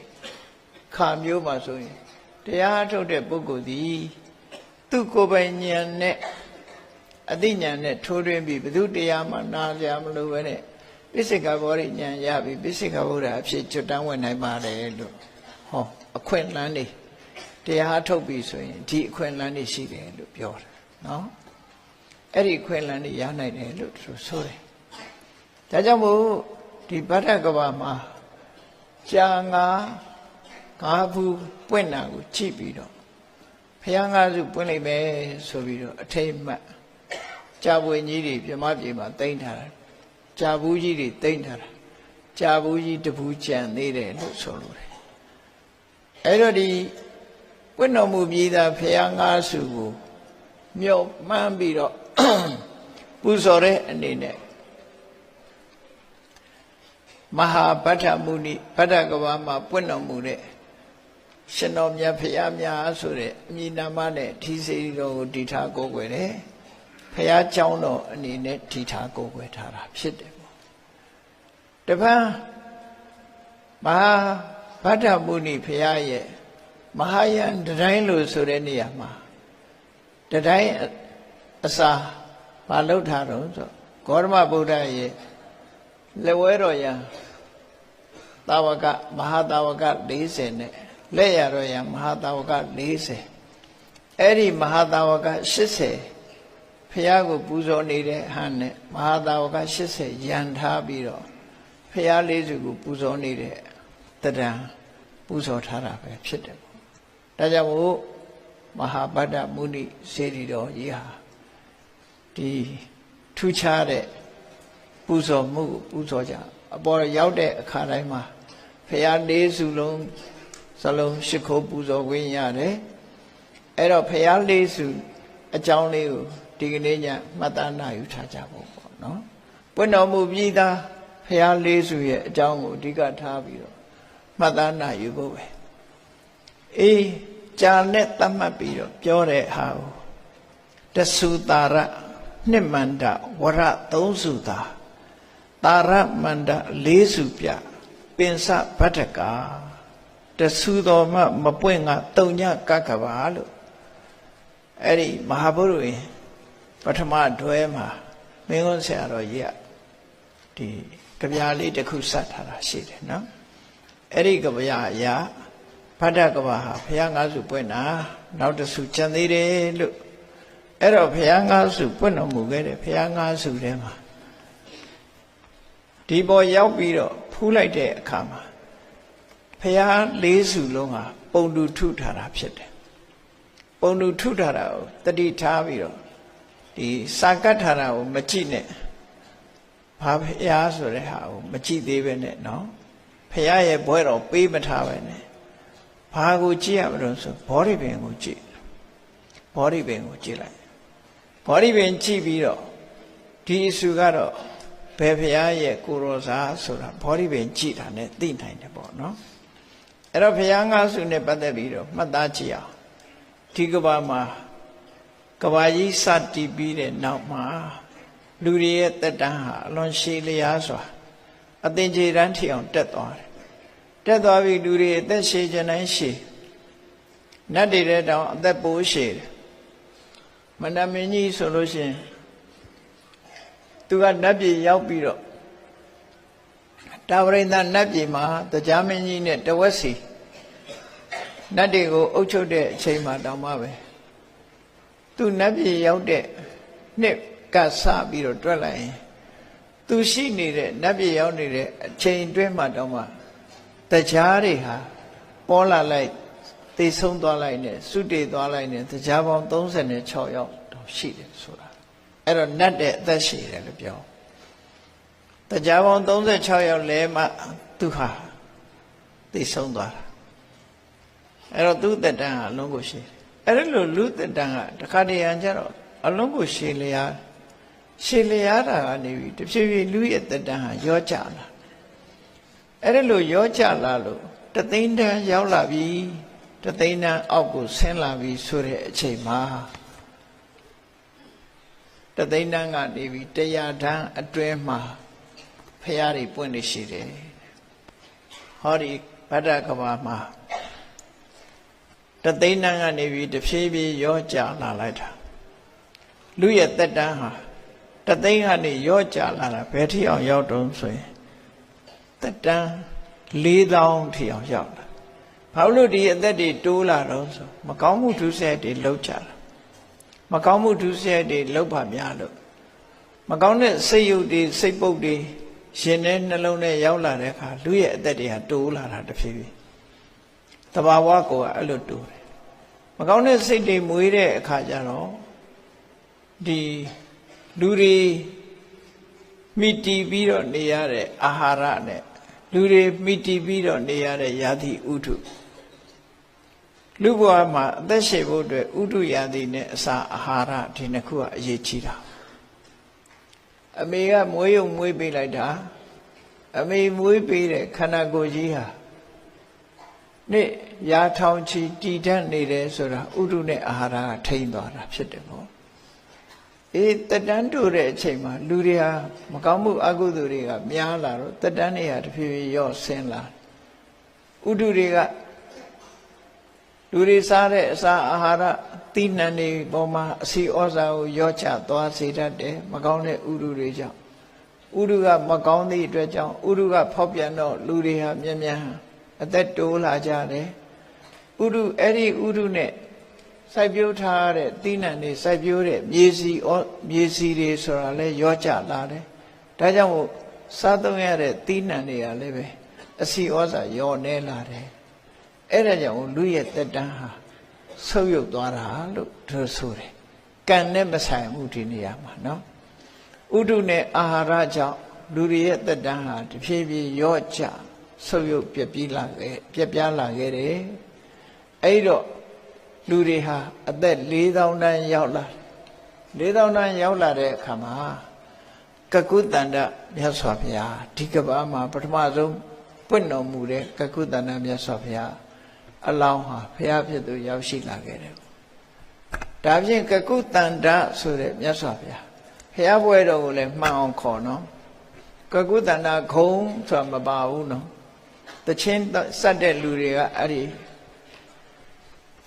Speaker 1: ခါမျိုးမှာဆိုရင်တရားထုတ်တဲ့ပုဂ္ဂိုလ်သည်သူ့ကိုယ်ပိုင်ဉာဏ်နဲ့အသိဉာဏ်နဲ့ထိုးထွင်းပြီးဘု து တရားမှနားကြမလို့ပဲနဲ့ပိစိကဗောဓိဉာဏ်ရပြီးပိစိကဗုဒ္ဓအဖြစ်ကျွတ်တန်းဝင်နိုင်ပါတယ်လို့ဟောအခွင့်အလမ်းတွေတရားထုတ်ပြီဆိုရင်ဒီအခွင့်အလမ်းတွေရှိတယ်လို့ပြောတာနော်အဲ့ဒီအခွင့်အလမ်းတွေရနိုင်တယ်လို့သူဆိုတယ်ဒါကြောင့်မို့ဒီဗဒ္ဒကဘာမှာကြာငါဘူးပွင့်တာကိုကြည့်ပြီးတော့ဖယားငါးစုပွင့်လိုက်မယ်ဆိုပြီးတော့အထိတ်မှတ်ကြာပွင့်ကြီးတွေပြမပြေမှာတိမ့်ထားတာကြာဘူးကြီးတွေတိမ့်ထားတာကြာဘူးကြီးတဘူးကြံသေးတယ်လို့ဆိုလိုတယ်အဲ့တော့ဒီပွင့်တော်မူပြီးသားဖယားငါးစုကိုမြုပ်မှန်းပြီးတော့ပူဇော်တဲ့အနေနဲ့မဟာဗတ္ထမုနိဗတ္ထကဘာမှာပွင့်တော်မူတဲ့ရှင်တော်မြတ်ဖယားများဆိုတဲ့အမည်နာမနဲ့ထီးစေတော်ကိုတည်ထားကိုးကွယ်တယ်ဖယားเจ้าတော်အနေနဲ့တည်ထားကိုးကွယ်ထားတာဖြစ်တယ်ပေါ့တပန်းမဟာဗတ္ထမုနိဖယားရဲ့မဟာယံတတိုင်းလို့ဆိုတဲ့နေရာမှာတတိုင်းအစာမလုပ်ထားတော့ဆိုဂေါတမဗုဒ္ဓရဲ့လက်ဝဲတော်ယံတာဝကမဟာတာဝက40နဲ့လက်ရတော်ယံမဟာတာဝက40အဲ့ဒီမဟာတာဝက80ဖះကိုပူဇော်နေတဲ့ဟန်နဲ့မဟာတာဝက80ရန်ထားပြီးတော့ဖះလေးစုကိုပူဇော်နေတဲ့တဏ္ဍာပူဇော်ထားတာပဲဖြစ်တယ်ပေါ့ဒါကြောင့်မို့မဟာဗတ္တမုနိစေတီတော်ကြီးဟာဒီထူးခြားတဲ့ပူဇော်မှုကိုပူဇော်ကြအပေါ်ရောက်တဲ့အခါတိုင်းမှာဖះလေးစုလုံးစလုံးရှိခိုးပူဇော်ခွင့်ရတယ်အဲ့တော့ဖះလေးစုအကြောင်းလေးကိုဒီကနေ့ညမှတ်သားနာယူထားကြဖို့ပေါ့နော်ပွင့်တော်မူပြီးသားဖះလေးစုရဲ့အကြောင်းကိုအဓိကထားပြီးတော့မှတ်သားနာယူဖို့ပဲအေးကြာနဲ့သတ်မှတ်ပြီးတော့ပြောတဲ့ဟာကိုတသုတာရနှစ်မန္တဝရ3စုသာတာရမန္တ4စုပြ ပင်စဗတ္တကာတဆူတော်မှမပွင့်ကတုံညကကဘာလို့အဲ့ဒီမဟာဗုဒ္ဓဝင်ပထမတွဲမှာမင်းကုန်းဆရာတော်ကြီးကဒီကဗျာလေးတစ်ခုစတ်ထားတာရှိတယ်နော်အဲ့ဒီကဗျာအရာဗတ္တကဘာဟာဘုရားငါးစုပွင့်တာနောက်တစ်စုကျန်သေးတယ်လို့အဲ့တော့ဘုရားငါးစုပွင့်တော်မူခဲ့တယ်ဘုရားငါးစုထဲမှာဒီပေါ်ရောက်ပြီးတော့ဖူးလိုက်တဲ့အခါမှာဘုရားလေးစုလုံးဟာပုံတူထုထားတာဖြစ်တယ်ပုံတူထုထားတာကိုတတိထားပြီးတော့ဒီစာကတ်ထားတာကိုမကြည့်နဲ့ဘာဘုရားဆိုတဲ့ဟာကိုမကြည့်သေးပဲနဲ့နော်ဘုရားရဲ့ဘွဲတော်ပေးမထားပဲနဲ့ဘာကိုကြည့်ရမလို့ဆိုဘောဓိပင်ကိုကြည့်ဘောဓိပင်ကိုကြည့်လိုက်ဘောဓိပင်ကြည့်ပြီးတော့ဒီအစုကတော့ဘယ်ဘုရားရဲ့ကိုရောစာဆိုတာဘောဓိပင်ကြည့်တာနဲ့သိနိုင်တယ်ပေါ့နော်အဲ့တော့ဘုရားငါးစုနဲ့ပတ်သက်ပြီးတော့မှတ်သားကြည့်အောင်ဒီကဘာမှာကဘာကြီးစတည်ပြီးတဲ့နောက်မှာလူတွေရဲ့တက်တန်းဟာအလွန်ရှည်လျားစွာအသင်္ကြန်တန်းထီအောင်တက်သွားတယ်တက်သွားပြီးလူတွေအသက်ရှည်ခြင်းတိုင်းရှည်နတ်တွေတဲ့တောင်အသက်ပိုးရှည်တယ်မန္တမင်းကြီးဆိုလို့ရှိရင်သူကနတ်ပြည်ရောက်ပြီးတော့တာဝရိန္ဒနတ်ပြည်မှာတရားမင်းကြီးနဲ့တဝက်စီနတ်တွေကိုအုပ်ချုပ်တဲ့အချိန်မှာတောင်မှပဲသူနတ်ပြည်ရောက်တဲ့နှစ်ကစပြီးတော့တွက်လိုက်ရင်သူရှိနေတဲ့နတ်ပြည်ရောက်နေတဲ့အချိန်တွင်းမှာတောင်မှတရားတွေဟာပေါ်လာလိုက်သိဆုံးသွားလိုက်နဲ့စုတည်သွားလိုက်နဲ့တရားပေါင်း36ယောက်တော့ရှိတယ်ဆိုတာအဲ့တော့နတ်တဲ့အသက်ရှိတယ်လို့ပြောတရားပေါင်း36ယောက်လဲမှသူဟာသိဆုံးသွားတာအဲ့တော့သူ့တက်တန်းဟာအလုံးကိုရှိတယ်အဲ့လိုလူတက်တန်းကတခါတည်းရန်ကျတော့အလုံးကိုရှည်လျားတာကနေပြီးတဖြည်းဖြည်းလူရဲ့တက်တန်းဟာရောကျလာအဲ့လိုရောကျလာလို့တသိန်းတန်းရောက်လာပြီတသိန်းတန်းအောက်ကိုဆင်းလာပြီဆိုတဲ့အချိန်မှာတသိန်းတန်းကနေပြီး100တန်းအတွင်းမှာဖရာတွေပွင့်နေရှိတယ်ဟောဒီဗတ္တကဘာမှာတသိန်းတန်းကနေပြီးတဖြည်းဖြည်းရောကျလာလိုက်တာလူရဲ့သက်တမ်းဟာတသိန်းကနေရောကျလာတာဘယ်ထိအောင်ရောက်တုံးဆိုရင်သက်တမ်း4000ထိအောင်ရောက်လာဘာလို့ဒီအသက်တွေတိုးလာတော့ဆိုမကောင်းမှုဒုစရိုက်တွေလောက်ကြတာမကောင်းမှုဒုစရိုက်တွေလောက်ပါများလို့မကောင်းတဲ့စိတ်ယုတ်တွေစိတ်ပုတ်တွေရှင်တဲ့နှလုံးထဲရောက်လာတဲ့အခါလူရဲ့အသက်တွေဟာတိုးလာတာတဖြည်းဖြည်းတဘာဝကိုကအဲ့လိုတိုးတယ်မကောင်းတဲ့စိတ်တွေမွေးတဲ့အခါကျတော့ဒီလူတွေမိတီပြီးတော့နေရတဲ့အာဟာရနဲ့လူတွေမိတီပြီးတော့နေရတဲ့ယာတိဥထုလူဘဝမှာအသက်ရှင်ဖို့အတွက်ဥထုယာတိနဲ့အစာအာဟာရဒီနှစ်ခုကအရေးကြီးတာအမေကမွေးရုံမွေးပေးလိုက်တာအမေမွေးပေးတဲ့ခန္ဓာကိုယ်ကြီးဟာနေ့ရာထောင်ချီတည်တတ်နေတယ်ဆိုတာဥထုနဲ့အာဟာရကထိန်းသွားတာဖြစ်တယ်ပေါ့တက်တန်းတိုးတဲ့အချိန်မှာလူတွေဟာမကောင်းမှုအကုသိုလ်တွေကများလာတော့တက်တန်းတွေဟာတဖြည်းဖြည်းရော့ဆင်းလာဥထုတွေကလူတွေစားတဲ့အစာအာဟာရသီးနှံတွေပေါ်မှာအစီဩဇာကိုရော့ချသွားစေတတ်တယ်မကောင်းတဲ့ဥထုတွေကြောင့်ဥထုကမကောင်းသည့်အတွက်ကြောင့်ဥထုကဖောက်ပြန်တော့လူတွေဟာမြဲမြံအသက်တိုးလာကြတယ်ဥထုအဲ့ဒီဥထုနဲ့စိုက်ပျိုးထားတဲ့သီးနှံတွေစိုက်ပျိုးတဲ့မြေစီတွေဆိုတာလဲရောကျလာတယ်ဒါကြောင့်မို့စားသုံးရတဲ့သီးနှံတွေကလည်းပဲအစီဩဇာရောနေလာတယ်အဲ့ဒါကြောင့်လူရဲ့တက်တန်းဟာဆုပ်ယုပ်သွားတာလို့သူဆိုတယ်ကံနဲ့မဆိုင်မှုဒီနေရာမှာနော်ဥဒုနဲ့အာဟာရကြောင့်လူတွေရဲ့တက်တန်းဟာတဖြည်းဖြည်းရောကျဆုပ်ယုပ်ပြက်ပြားလာခဲ့တယ်အဲ့တော့လူတွေဟာအသက်4000တန်းရောက်လာ4000တန်းရောက်လာတဲ့အခါမှာကကုတန္တမြတ်စွာဘုရားဒီကဘာမှာပထမဆုံးပွင့်တော်မူတဲ့ကကုတန္တမြတ်စွာဘုရားအလောင်းဟာဘုရားဖြစ်သူရောက်ရှိလာခဲ့တယ်ဒါဖြင့်ကကုတန္တဆိုတဲ့မြတ်စွာဘုရားဘုရားပွဲတော်ကိုလည်းမှန်အောင်ခေါ်နော်ကကုတန္တခုံဆိုတာမပါဘူးနော် တချင်းစက်တဲ့လူတွေကအဲ့ဒီ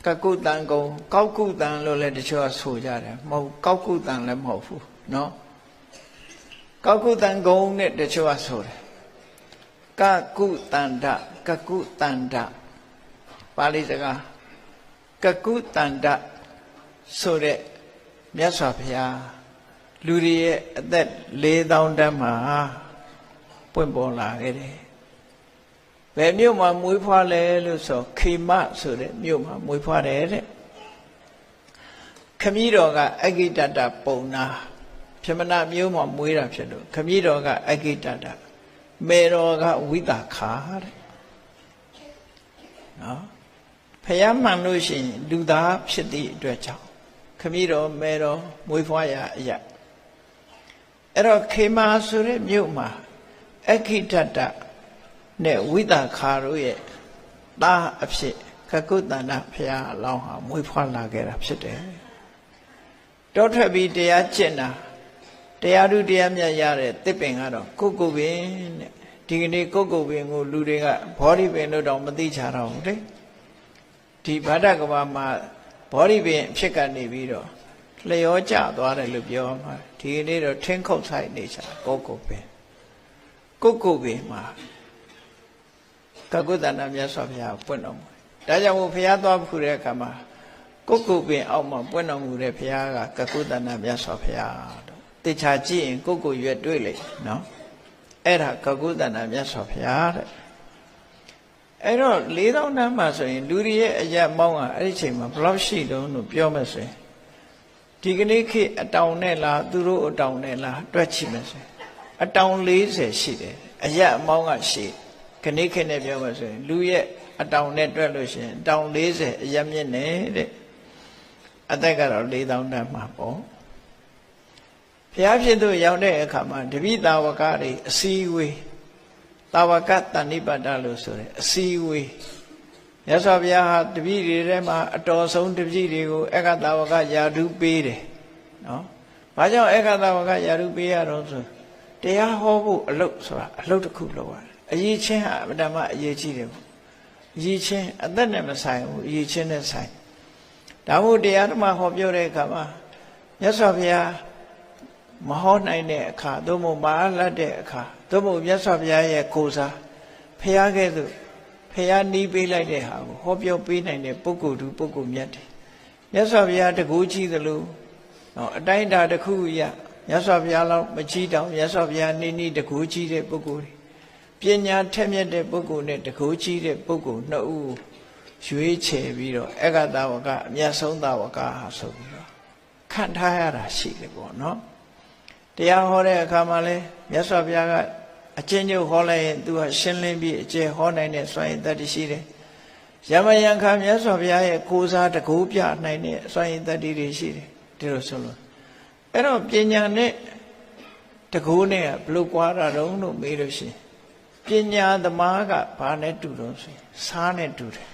Speaker 1: ကကုတန်ကုံကောက်ကုတန်လို့လည်းတချို့ကဆိုကြတယ်မဟုတ်ကောက်ကုတန်လည်းမဟုတ်ဘူးနော်ကောက်ကုတန်ကုံနဲ့တချို့ကဆိုတယ်ကကုတန္တကကုတန္တပါဠိစကားကကုတန္တဆိုတဲ့မြတ်စွာဘုရားလူတွေရဲ့အသက်4000တန်းမှာပွင့်ပေါ်လာခဲ့တယ်ဘယ်မြို့မှာမွေးဖွားလဲလို့ဆိုခေမဆိုတဲ့မြို့မှာမွေးဖွားတယ်တဲ့ခမည်းတော်ကအဂိတတပုံနာပြမနာမြို့မှာမွေးတာဖြစ်လို့ခမည်းတော်ကအဂိတတမေတော်ကဝိတာခာတဲ့နော်ဖယားမှန်လို့ရှိရင်လူသားဖြစ်သည့်အတွက်ကြောင့်ခမည်းတော်မေတော်မွေးဖွားရအရာအဲ့တော့ခေမာဆိုတဲ့မြို့မှာအဂိတတနဲ့ဝိတာခာတို့ရဲ့သားအဖြစ်ကကုတန္တဘုရားအလောင်းဟာမွေးဖွားလာခဲ့တာဖြစ်တယ်တောထွက်ပြီးတရားကျင့်တာတရားဓုတရားမြတ်ရတဲ့တစ်ပင်ကတော့ကုတ်ကုတ်ပင်တဲ့ဒီကနေ့ကုတ်ကုတ်ပင်ကိုလူတွေကဘောဓိပင်လို့တော့မသိချတော့ဘူးလေဒီဗဒ္ဒကဘာမှာဘောဓိပင်အဖြစ်ကနေပြီးတော့လျောကျသွားတယ်လို့ပြောမှာဒီကနေ့တော့ထင်းခုတ်ဆိုင်နေချာကုတ်ကုတ်ပင်ကုတ်ကုတ်ပင်မှာကကုတ္တနာမြတ်စွာဘုရားပွင့်တော်မူတယ်ဒါကြောင့်မို့ဘုရားသွားဖူးတဲ့အခါမှာကုတ်ကုတ်ပင်အောက်မှာပွင့်တော်မူတဲ့ဘုရားကကုတ္တနာမြတ်စွာဘုရားတော့တေချာကြည့်ရင်ကုတ်ကုတ်ရွက်တွေ့လိမ့်နော်အဲ့ဒါကကုတ္တနာမြတ်စွာဘုရားတဲ့အဲ့တော့4000တန်းမှာဆိုရင်လူတွေရဲ့အရက်မောင်းကအဲ့ဒီချိန်မှာဘယ်လောက်ရှိတုံးလို့ပြောမယ်ဆိုရင်ဒီကနေ့ခေတ်အတောင်နဲ့လားသူတို့အတောင်နဲ့လားတွက်ကြည့်မယ်ဆိုရင်အတောင်40ရှိတယ်အရက်အမောင်းကရှိခဏခဏပြောမှဆိုရင်လူရဲ့အတောင်နဲ့တွက်လို့ရှိရင်တောင်40အရက်မြင့်တဲ့အသက်ကတော့4000တန်းမှာပေါ့ဘုရားဖြစ်သူရောက်တဲ့အခါမှာတပိသာဝကတွေအစည်းအဝေးသာဝကတဏိပတ္တလို့ဆိုတယ်အစည်းအဝေးမြတ်စွာဘုရားဟာတပိတွေထဲမှာအတော်ဆုံးတပိတွေကိုဧကသာဝကယာဓုပေးတယ်နော်ဘာကြောင့်ဧကသာဝကယာဓုပေးရတော့ဆိုတရားဟောဖို့အလုပ်ဆိုတာအလုပ်တစ်ခုလုပ်ရတယ်အရေးချင်းဟာဗဒ္ဓမအရေးကြီးတယ်ပေါ့အရေးချင်းအသက်နဲ့မဆိုင်ဘူးအရေးချင်းနဲ့ဆိုင်ဒါမို့တရားဓမ္မဟောပြောတဲ့အခါမှာမြတ်စွာဘုရားမဟောနိုင်တဲ့အခါသို့မဟုတ်မအားလတ်တဲ့အခါသို့မဟုတ်မြတ်စွာဘုရားရဲ့ကိုယ်စားဘုရားကဲ့သို့ဘုရားနီးပေးလိုက်တဲ့ဟာကိုဟောပြောပေးနိုင်တဲ့ပုဂ္ဂိုလ်သူပုဂ္ဂိုလ်မြတ်တယ်မြတ်စွာဘုရားတကူကြီးသလိုအတိုင်းအတာတစ်ခုရမြတ်စွာဘုရားလောက်မကြီးတောင်မြတ်စွာဘုရားနိတကူကြီးတဲ့ပုဂ္ဂိုလ်ပညာထက်မြက်တဲ့ပုဂ္ဂိုလ်နဲ့တကူကြီးတဲ့ပုဂ္ဂိုလ်နှစ်ဦးရွေးချယ်ပြီးတော့ဧကသာဝကအမြတ်ဆုံးသာဝကဟာဆိုပြီးတော့ခံထားရတာရှိတယ်ပေါ့နော်တရားဟောတဲ့အခါမှာလဲမြတ်စွာဘုရားကအကျဉ်းချုပ်ဟောလိုက်ရင်သူကရှင်းလင်းပြီးအကျယ်ဟောနိုင်တဲ့စွမ်းရည်တတ်ရှိတယ်ယမယံခါမြတ်စွာဘုရားရဲ့ကိုးစားတကူပြနိုင်တဲ့စွမ်းရည်တတ်တွေရှိတယ်ဒီလိုဆိုလို့အဲ့တော့ပညာနဲ့တကူနဲ့ဘယ်လိုကွာတာတုံးလို့မေးလို့ရှိရင်ပညာသမားကဘာနဲ့တူတော့ဆိုရင်စားနဲ့တူတယ်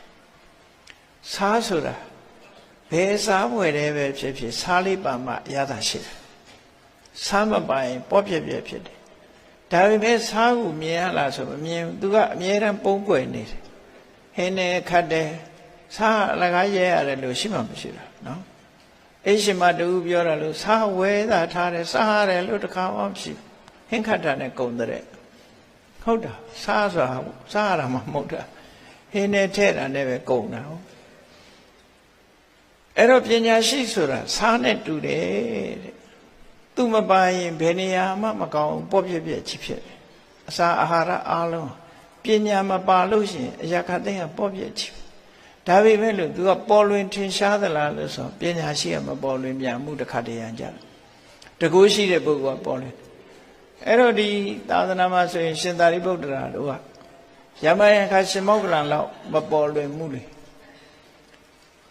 Speaker 1: စားဆိုတာဘယ်စားပွဲတည်းပဲဖြစ်ဖြစ်စားလေးပါမှရတာရှိတယ်စားမပိုင်ပေါ့ပြက်ပြက်ဖြစ်တယ်ဒါပေမဲ့စားကိုမြင်ရလားဆိုမမြင်ဘူးသူကအမြဲတမ်းပုံကွယ်နေတယ်ဟင်းနဲ့ခတ်တယ်စားအလကားရဲရတယ်လို့ရှိမှမရှိတာနော်အိရှင်မတူပြောတာလို့စားဝဲတာထားတယ်စားရတယ်လို့တခါမှမရှိဟင်းခတ်တာနဲ့ကုန်တဲ့ဟုတ်တာစားဆိုတာစားရတာမှမဟုတ်တာဟင်းနဲ့ထဲ့တာနဲ့ပဲကုန်တာဟုတ်အဲ့တော့ပညာရှိဆိုတာစားနဲ့တူတယ်တဲ့သူမပါရင်ဘယ်နေရာမှမကောင်းပေါ့ပြက်ပြက်ချစ်ဖြစ်တယ်အစာအာဟာရအားလုံးပညာမပါလို့ရှိရင်အရာခတ်တဲ့ကပေါ့ပြက်ချစ်ဒါပေမဲ့လို့ तू ကပေါ်လွင်ထင်ရှားသလားလို့ဆိုပညာရှိကမပေါ်လွင်ပြန်မှုတစ်ခါတည်းရကြတယ်တကူရှိတဲ့ပုဂ္ဂိုလ်ကပေါ်လွင်အဲ့တော့ဒီသာသနာမှာဆိုရင်ရှင်သာရိပုတ္တရာတို့ကယမယံခါရှင်မောက္ကလန်လောက်မပေါ်လွင်မှုလေ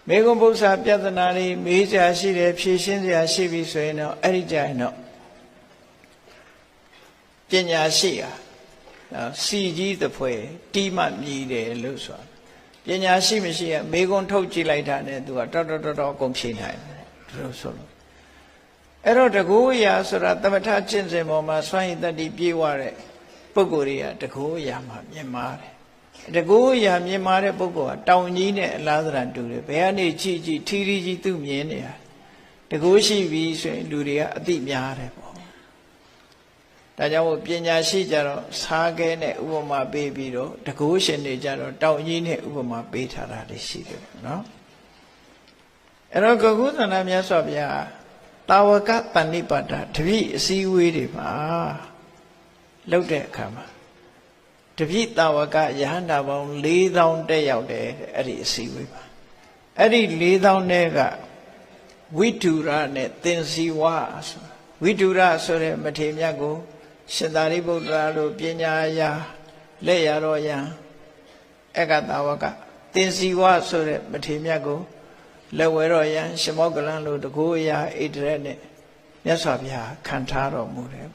Speaker 1: မေဂုံပု္ပ္ပာပြဿနာတွေမေးကြရှိတယ်ဖြေရှင်းစရာရှိပြီဆိုရင်တော့အဲ့ဒီကြရင်တော့ပညာရှိဟာစီကြီးတစ်ဖွဲ့တီးမှမြည်တယ်လို့ဆိုတာပညာရှိမရှိရမေဂုံထုတ်ကြည့်လိုက်တာနဲ့သူကတော်အကုန်ဖြေနိုင်တယ်လို့ဆိုလို့အဲ့တော့တကူရာဆိုတာသမထကျင့်စဉ်ပေါ်မှာစွမ်းရည်တတ္တိပြေဝတဲ့ပုဂ္ဂိုလ်တွေကတကူရာမှာမြင်မာတယ် တကူရာမြင်မာတဲ့ပုဂ္ဂိုလ်ကတောင်ကြီးနဲ့အလားသဏ္ဍာန်တူတယ်ဘယ်ကနေကြည့်ကြည့်ထီထီကြီးသူ့မြင်နေတာတကူရှိပြီဆိုရင်လူတွေကအသိများတယ်ပေါ့ဒါကြောင့်ပညာရှိကြတော့စားခဲနဲ့ဥပမာပေးပြီးတော့တကူရှင်တွေကြတော့တောင်ကြီးနဲ့ဥပမာပေးထားတာလေးရှိတယ်နော်အဲ့တော့ကကုသနာမြတ်စွာဘုရားတာဝကတဏိပါဒတပိအစည်းအဝေးတွေမှာလုပ်တဲ့အခါမှာတပိတာဝကယဟန္တာပေါင်း4000တက်ရောက်တယ်အဲ့ဒီအစည်းအဝေးမှာအဲ့ဒီ4000နဲ့ကဝိတုရနဲ့သင်္စီဝဝိတုရဆိုတဲ့မထေမြတ်ကိုရှင်သာရိပုတ္တရာတို့ပညာရာလက်ရတော်ယံအက္ခတာဝကသင်္စီဝဆိုတဲ့မထေမြတ်ကိုလက်ဝဲတော်ယံရှင်မောကလန်လို့တကူအရာဣတရက်နဲ့မြတ်စွာဘုရားခံထားတော်မူတယ်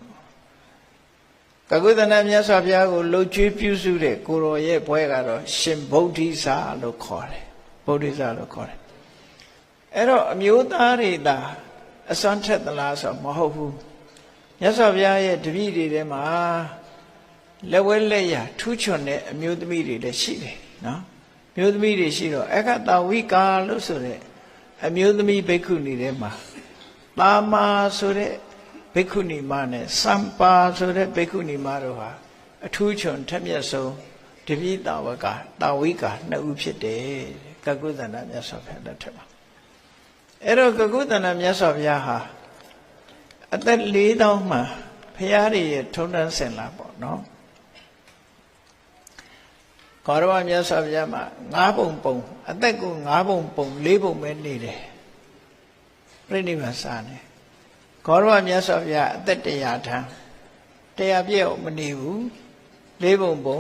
Speaker 1: ကကုသနာမြတ်စွာဘုရားကိုလှုပ်ကြွေးပြုစုတဲ့ကိုရောရဲ့ဘွဲကတော့ရှင်ဗုဒ္ဓိစာလို့ခေါ်တယ်ဗုဒ္ဓိစာလို့ခေါ်တယ်အဲ့တော့အမျိုးသားတွေသာအစွမ်းထက်သလားဆိုမဟုတ်ဘူးမြတ်စွာဘုရားရဲ့တပည့်တွေထဲမှာလက်ဝဲလက်ရထူးချွန်တဲ့အမျိုးသမီးတွေလည်းရှိတယ်နော်မျိုးသမီးတွေရှိတော့အခတဝိကာလို့ဆိုတဲ့အမျိုးသမီးဘိက္ခုနီထဲမှာတာမာဆိုတဲ့ဘိက္ခုနီမနဲ့စံပါဆိုတဲ့ဘိက္ခုနီမတို့ဟာအထူးချွန်ထက်မြက်ဆုံးတပိတာဝကတာဝိကာနှစ်ဦးဖြစ်တယ်ကကုသန္တမြတ်စွာဘုရားလက်ထက်မှာအဲ့တော့ကကုသန္တမြတ်စွာဘုရားဟာအသက်4000မှာဘုရားရဲ့ထုံးတမ်းစင်လာပေါ့နော်ဂေါရဝမြတ်စွာဘုရားမှာ9ပုံပုံအသက်ကို9ပုံပုံ4ပုံပဲနေတယ်ပြိဋိဘံစာနေဂေါရဝမြတ်စွာဘုရားအသက်100ထမ်း100ပြည့်အောင်မနေဘူး4ပုံပုံ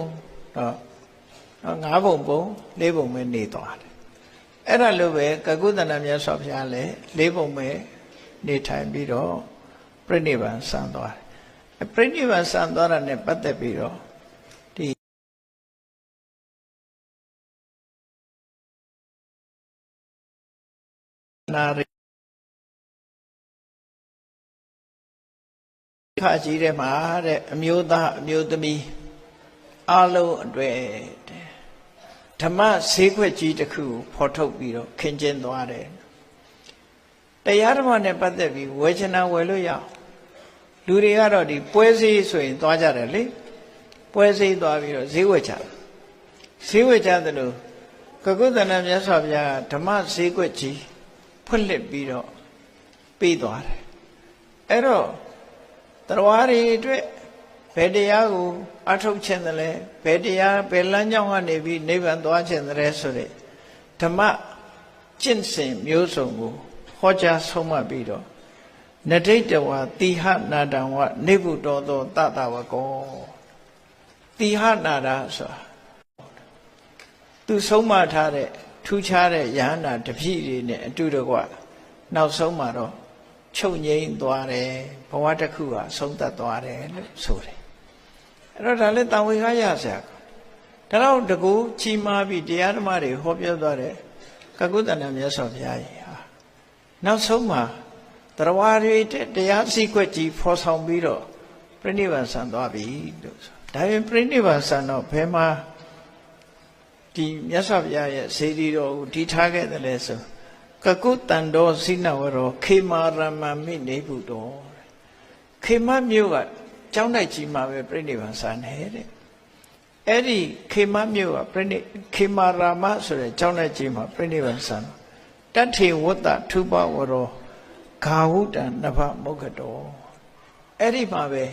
Speaker 1: တော့9ပုံပုံ4ပုံပဲနေသွားတယ်အဲ့ဒါလိုပဲကကုသန္တမြတ်စွာဘုရားလည်း4ပုံပဲနေထိုင်ပြီးတော့ပြိဋိဘံစံသွားတယ်ပြိဋိဘံစံသွားတာနဲ့ပတ်သက်ပြီးတော့နာရီခါကြီးတဲ့မှာတဲ့အမျိုးသားအမျိုးသမီးအလုံးအတွေ့ဓမ္မဈေးခွက်ကြီးတစ်ခုဖော်ထုတ်ပြီးတော့ခင်းကျင်းသွားတယ်တရားဓမ္မနဲ့ပတ်သက်ပြီးဝေချနာဝယ်လို့ရအောင်လူတွေကတော့ဒီပွဲစည်းဆိုရင်သွားကြတယ်လေပွဲစည်းသွားပြီးတော့ဈေးဝယ်ကြဈေးဝယ်ကြတယ်လို့ကကုသန္တမြတ်စွာဘုရားဓမ္မဈေးခွက်ကြီးဖွင့်လှစ်ပြီးတော့ပေးသွားတယ်အဲ့တော့တရားတွေအတွက်ဘယ်တရားကိုအထုတ်ခြင်းတယ်လဲဘယ်တရားဘယ်လမ်းကြောင်းကနေပြီးနိဗ္ဗာန်သွားခြင်းတယ်ဆိုတဲ့ဓမ္မကျင့်စဉ်မျိုးစုံကိုဟောကြားဆုံးမပြီးတော့နဒိဋ္ဌဝါတိဟနာတံဝနိဗ္ဗုတောသောတတဝကောတိဟနာတာဆိုတာသူဆုံးမထားတဲ့ထူးခြားတဲ့ယဟန္တာတပည့်တွေနဲ့အတူတကွနောက်ဆုံးမှာတော့ချုပ်ငြိမ်းသွားတယ်ဘဝတစ်ခုဟာဆုံးသက်သွားတယ်လို့ဆိုတယ်အဲ့တော့ဒါလည်းတန်ဝေခါရဆရာဒါတော့တကူကြီးမားပြီးတရားဓမ္မတွေဟောပြောသွားတဲ့ကကုသန္တမြတ်စွာဘုရားကြီးဟာနောက်ဆုံးမှာတရားတွေတရားစည်းကွက်ကြီးဖော်ဆောင်ပြီးတော့ပြိဋိဘံဆံသွားပြီလို့ဆိုဒါရင်ပြိဋိဘံဆံတော့ဘယ်မှာဒီမြတ်စွာဘုရားရဲ့စေတီတော်ကိုတည်ထားခဲ့တယ်လဲဆိုကကုတန္တောစိနဝရောခေမာရမမိနေဘုတော်ခေမမြို့ကကျောင်းတိုက်ကြီးမှာပဲပြိဋိဘံဆံနေတဲ့အဲ့ဒီခေမမြို့ကခေမာရမဆိုတဲ့ကျောင်းတိုက်ကြီးမှာပြိဋိဘံဆံတထေဝတ္တထုပဝရောဂါဟုတံနဖမုခတောအဲ့ဒီမှာပဲ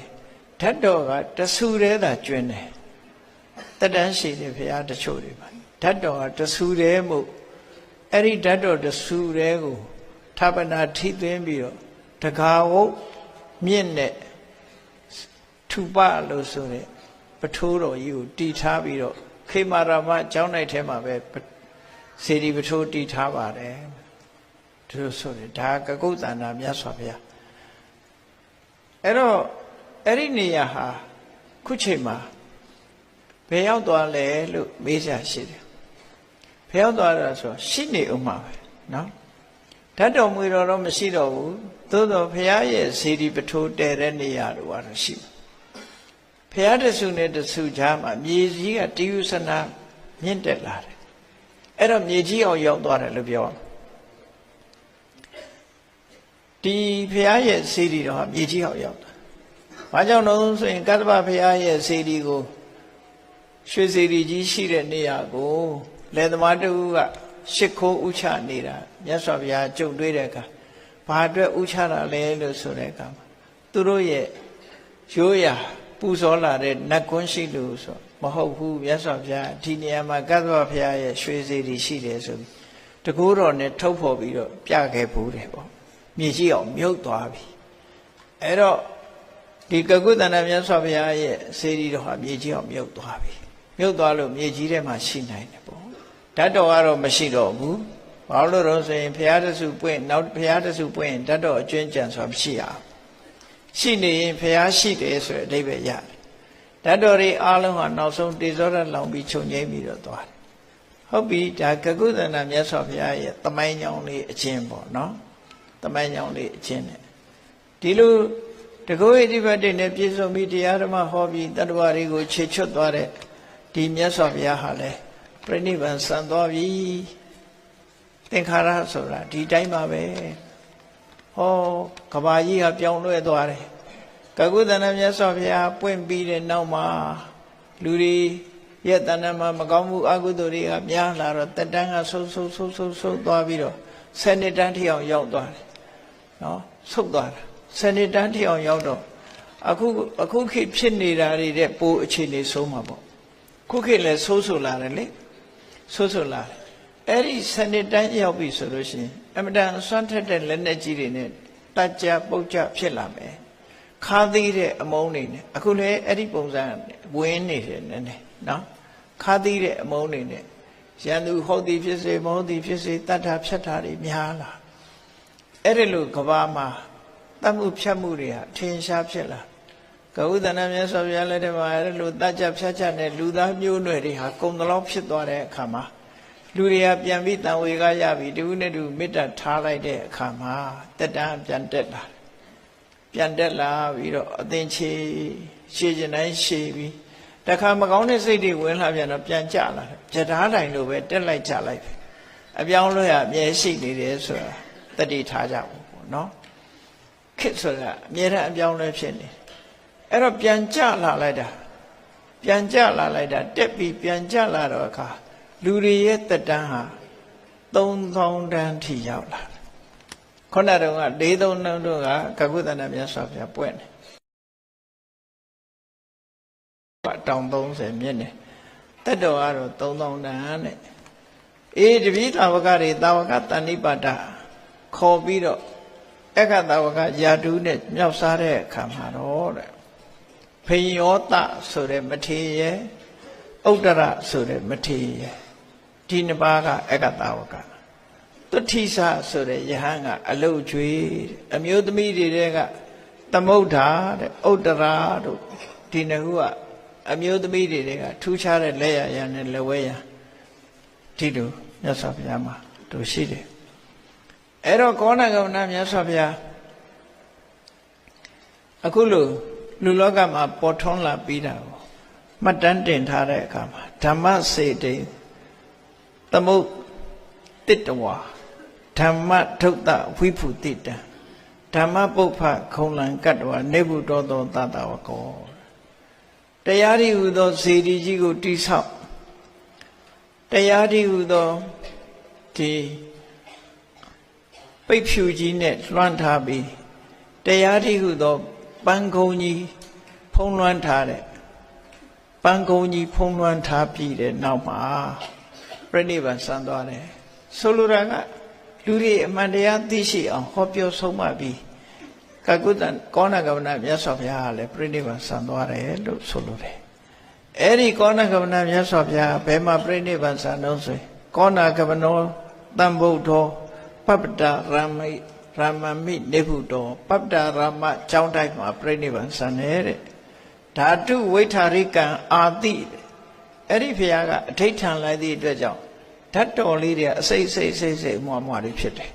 Speaker 1: ဓာတ်တော်ကတဆူတဲသာကျွင်းတယ်တတန်းရှိတယ်ဘုရားတချို့တွေပါဓာတ်တော်ကတဆူတဲမို့အဲ့ဒီဓာတ်တော်တဆူတဲကိုဌပနာထိသွင်းပြီးတော့တဂါဝုတ်မြင့်တဲ့ထုပလို့ဆိုတဲ့ပထိုးတော်ကြီးကိုတီထားပြီးတော့ခေမာရမကျောင်း၌ထဲမှာပဲစေတီပထိုးတီထားပါတယ်သူဆိုတယ်ဒါကကုသန္တာမြတ်စွာဘုရားအဲ့တော့အဲ့ဒီနေရာဟာခုချိန်မှာဘယ်ရောက်သွားလဲလို့မေးကြရှိတယ်ဘယ်ရောက်သွားတာဆိုရှိနေဥမှာပဲနော်ဓာတ်တော်မူတော်တော့မရှိတော့ဘူးသို့တော့ဘုရားရဲ့စေတီပထိုးတည်တဲ့နေရာတို့ကတော့ရှိဘု ဘုရားတဆူနဲ့တဆူကြားမှာမြေကြီးကတယူဆနာမြင့်တက်လာတယ်အဲ့တော့မြေကြီးအောင်ရောက်သွားတယ်လို့ပြောဒီဘုရားရဲ့စေတီတော်ဟာမြေကြီးအောင်ရောက်တာဘာကြောင့်လဲဆိုရင်ကတ္တဗဘုရားရဲ့စေတီကိုရွှေစေတီကြီးရှိတဲ့နေရာကိုလယ်သမားတူကရှ िख ိုးဥချနေတာမြတ်စွာဘုရားကြုံတွေ့တဲ့အခါဘာအတွက်ဥချတာလဲလို့ဆိုတဲ့အခါမှာသူတို့ရဲ့ရိုးရာပူဇော်လာတဲ့နတ်ကွန်းရှိလို့ဆိုမဟုတ်ဘူးမြတ်စွာဘုရားဒီနေရာမှာကတ္တဗဘုရားရဲ့ရွှေစေတီရှိတယ်ဆိုပြီးတကူတော်နဲ့ထုတ်ဖော်ပြီးတော့ပြခဲ့ဘူးတယ်ပေါ့မြေကြီးအောင်မြုပ်သွားပြီအဲ့တော့ဒီကကုသန္တမြတ်စွာဘုရားရဲ့စေတီတော်ဟာမြေကြီးအောင်မြုပ်သွားပြီမြုပ်သွားလို့မြေကြီးထဲမှာရှိနိုင်တယ်ပေါ့ဓာတ်တော်ကတော့မရှိတော့ဘူးဘာလို့လဲဆိုရင်ဘုရားတဆူပွင့်နောက်ဘုရားတဆူပွင့်ဓာတ်တော်အကျွင်းကြံဆိုတာမရှိအောင်ရှိနေရင်ဘုရားရှိတယ်ဆိုတဲ့အဓိပ္ပာယ်ရတယ်ဓာတ်တော်တွေအားလုံးဟာနောက်ဆုံးတေဇောရလောင်ပြီးချုပ်ငြိမ်းပြီးတော့သွားတယ်ဟုတ်ပြီဒါကကုသန္တမြတ်စွာဘုရားရဲ့သမိုင်းကြောင်းလေးအချင်းပေါ့နော်သမိုင်းကြောင်းလေးအချင်းနဲ့ဒီလိုတကုဣတိပတ္တိနဲ့ပြည့်စုံပြီးတရားဓမ္မဟောပြီးတတ္တဝါတွေကိုခြေချွတ်သွားတဲ့ဒီမြတ်စွာဘုရားဟာလည်းပြိဋိဘံဆံသွားပြီသင်္ခါရဆိုတာဒီတိုင်းပါပဲဟောကဘာကြီးကပြောင်းလဲသွားတယ်ကကုသန္တမြတ်စွာဘုရားပွင့်ပြီးတဲ့နောက်မှာလူတွေရဲ့တဏ္ဍာမှာမကောင်းမှုအကုသိုလ်တွေကများလာတော့တက်တန်းကဆုပ်သွားပြီးတော့7နှစ်တန်းထိအောင်ရောက်သွားတယ်နော်ဆုပ်သွားတာ7နှစ်တန်းထိအောင်ရောက်တော့အခုခေတ်ဖြစ်နေတာတွေတဲ့ပိုအခြေအနေဆုံးမှာပေါ့ခုခေတ်လည်းဆိုးလာတယ်လေဆိုးလာတယ်အဲ့ဒီ7နှစ်တန်းရောက်ပြီဆိုလို့ရှိရင်အမတန်ဆွမ်းထက်တဲ့လက်နဲ့ကြီးတွေနဲ့တကြပုတ်ကြဖြစ်လာမယ်ခါသီးတဲ့အမုန်းတွေနဲ့အခုလည်းအဲ့ဒီပုံစံဝင်နေတယ်နည်းနည်းနော်ခါသီးတဲ့အမုန်းတွေနဲ့ရန်သူဟုတ်သည်ဖြစ်စေမဟုတ်သည်ဖြစ်စေတတ်တာဖြတ်တာတွေများလာအဲ့ဒီလိုကဘာမှာတတ်မှုဖြတ်မှုတွေဟာထင်ရှားဖြစ်လာကဟုသန္တမြတ်စွာဘုရားလက်ထက်မှာအဲ့ဒီလိုတတ်ကြဖြတ်ချက်နဲ့လူသားမျိုးနွယ်တွေဟာကုံတလောဖြစ်သွားတဲ့အခါမှာလူတွေကပြန်ပြီးတန်ဝေကရပြီးတခုနဲ့တခုမေတ္တာထားလိုက်တဲ့အခါမှာတက်တန်းပြန်တက်လာပြီးတော့အသင်ချေရှည်ကျင်တိုင်းရှည်ပြီးတခါမကောင်းတဲ့စိတ်တွေဝင်လာပြန်တော့ပြန်ကြလာတယ်ကြထားတိုင်းလိုပဲတက်လိုက်ကြလိုက်ပဲအပြောင်းလဲရအမြဲရှိနေတယ်ဆိုတာတတိထားကြဖို့ပေါ့နော်ခေတ်ဆိုတာအမြဲတမ်းအပြောင်းလဲဖြစ်နေအဲ့တော့ပြန်ကြလာလိုက်တာတက်ပြီးပြန်ကြလာတော့အခါလူတွေရဲ့တက်တန်းဟာ3000တန်းထိရောက်လာတယ်ခုနတုန်းက4000တန်းတို့ကကကုသန္တမြတ်စွာဘုရားပွင့်တယ်တောင်30မြင့်တယ်တက်တော်ကတော့3000တန်းနဲ့အေးတပည့်သာဝကတွေသာဝကတဏိပါဒခေါ်ပြီးတော့အခသာဝကယာတုနဲ့မြောက်စားတဲ့အခါမှာတော့တဲ့ဖိယောတဆိုတဲ့မထေရဥဒ္ဒရဆိုတဲ့မထေရဒီနှစ်ပါးကအခသာဝကသုဋ္ဌိစဆိုတဲ့ယဟန်ကအလုတ်ကျွေးအမျိုးသမီးတွေကသမုဒ္ဓါတဲ့ဥဒ္ဒရာတို့ဒီနှစ်ခုကအမျိုးသမီးတွေကထူးခြားတဲ့လက်ရနဲ့လက်ဝဲရဒီလိုမြတ်စွာဘုရားမှာတို့ရှိတယ်အဲ့တော့ကောဏဂမဏမြတ်စွာဘုရားအခုလိုလူလောကမှာပေါ်ထွန်းလာပြီးတာကိုမှတ်တမ်းတင်ထားတဲ့အခါမှာဓမ္မစေတိသမုတ်တစ်တဝါဓမ္မထုတ်တဝိဖုတိတံဓမ္မပုပ္ဖခုံလံကတ္တဝနေဗုတောသောတတဝကောတရားဒီဟုသောစေတီကြီးကိုတိဆောက်တရားဒီဟုသောဒီပိတ်ဖြူကြီးနဲ့လွှမ်းထားပြီးတရားဒီဟုသောပန်းကုံကြီးဖုံးလွှမ်းထားတဲ့ပန်းကုံကြီးဖုံးလွှမ်းထားပြီးတဲ့နောက်မှာပြိဋိဘံဆံသွားတယ်ဆိုလိုတာကလူတွေအမှန်တရားသိရှိအောင်ဟောပြောဆုံးမပြီးကကုတ္တကောဏဂမဏမြတ်စွာဘုရားကလည်းပြိဋိဘံဆံသွားတယ်လို့ဆိုလိုတယ်အဲ့ဒီကောဏဂမဏမြတ်စွာဘုရားဘယ်မှာပြိဋိဘံဆံတော့ဆိုကောဏဂမနောတံဗုဒ္ဓောပပ္ပတရမမိနေဗုတောပပ္ပတရမကျောင်းတိုက်မှာပြိဋိဘံဆံတဲ့ဓာတုဝိထာရိကံအာတိအဲ့ဒီဘုရားကအဋိဋ္ဌံလိုက်သည့်အတွက်ကြောင့်ဓာတ်တော်လေးတွေအစိတ်မွာတွေဖြစ်တယ်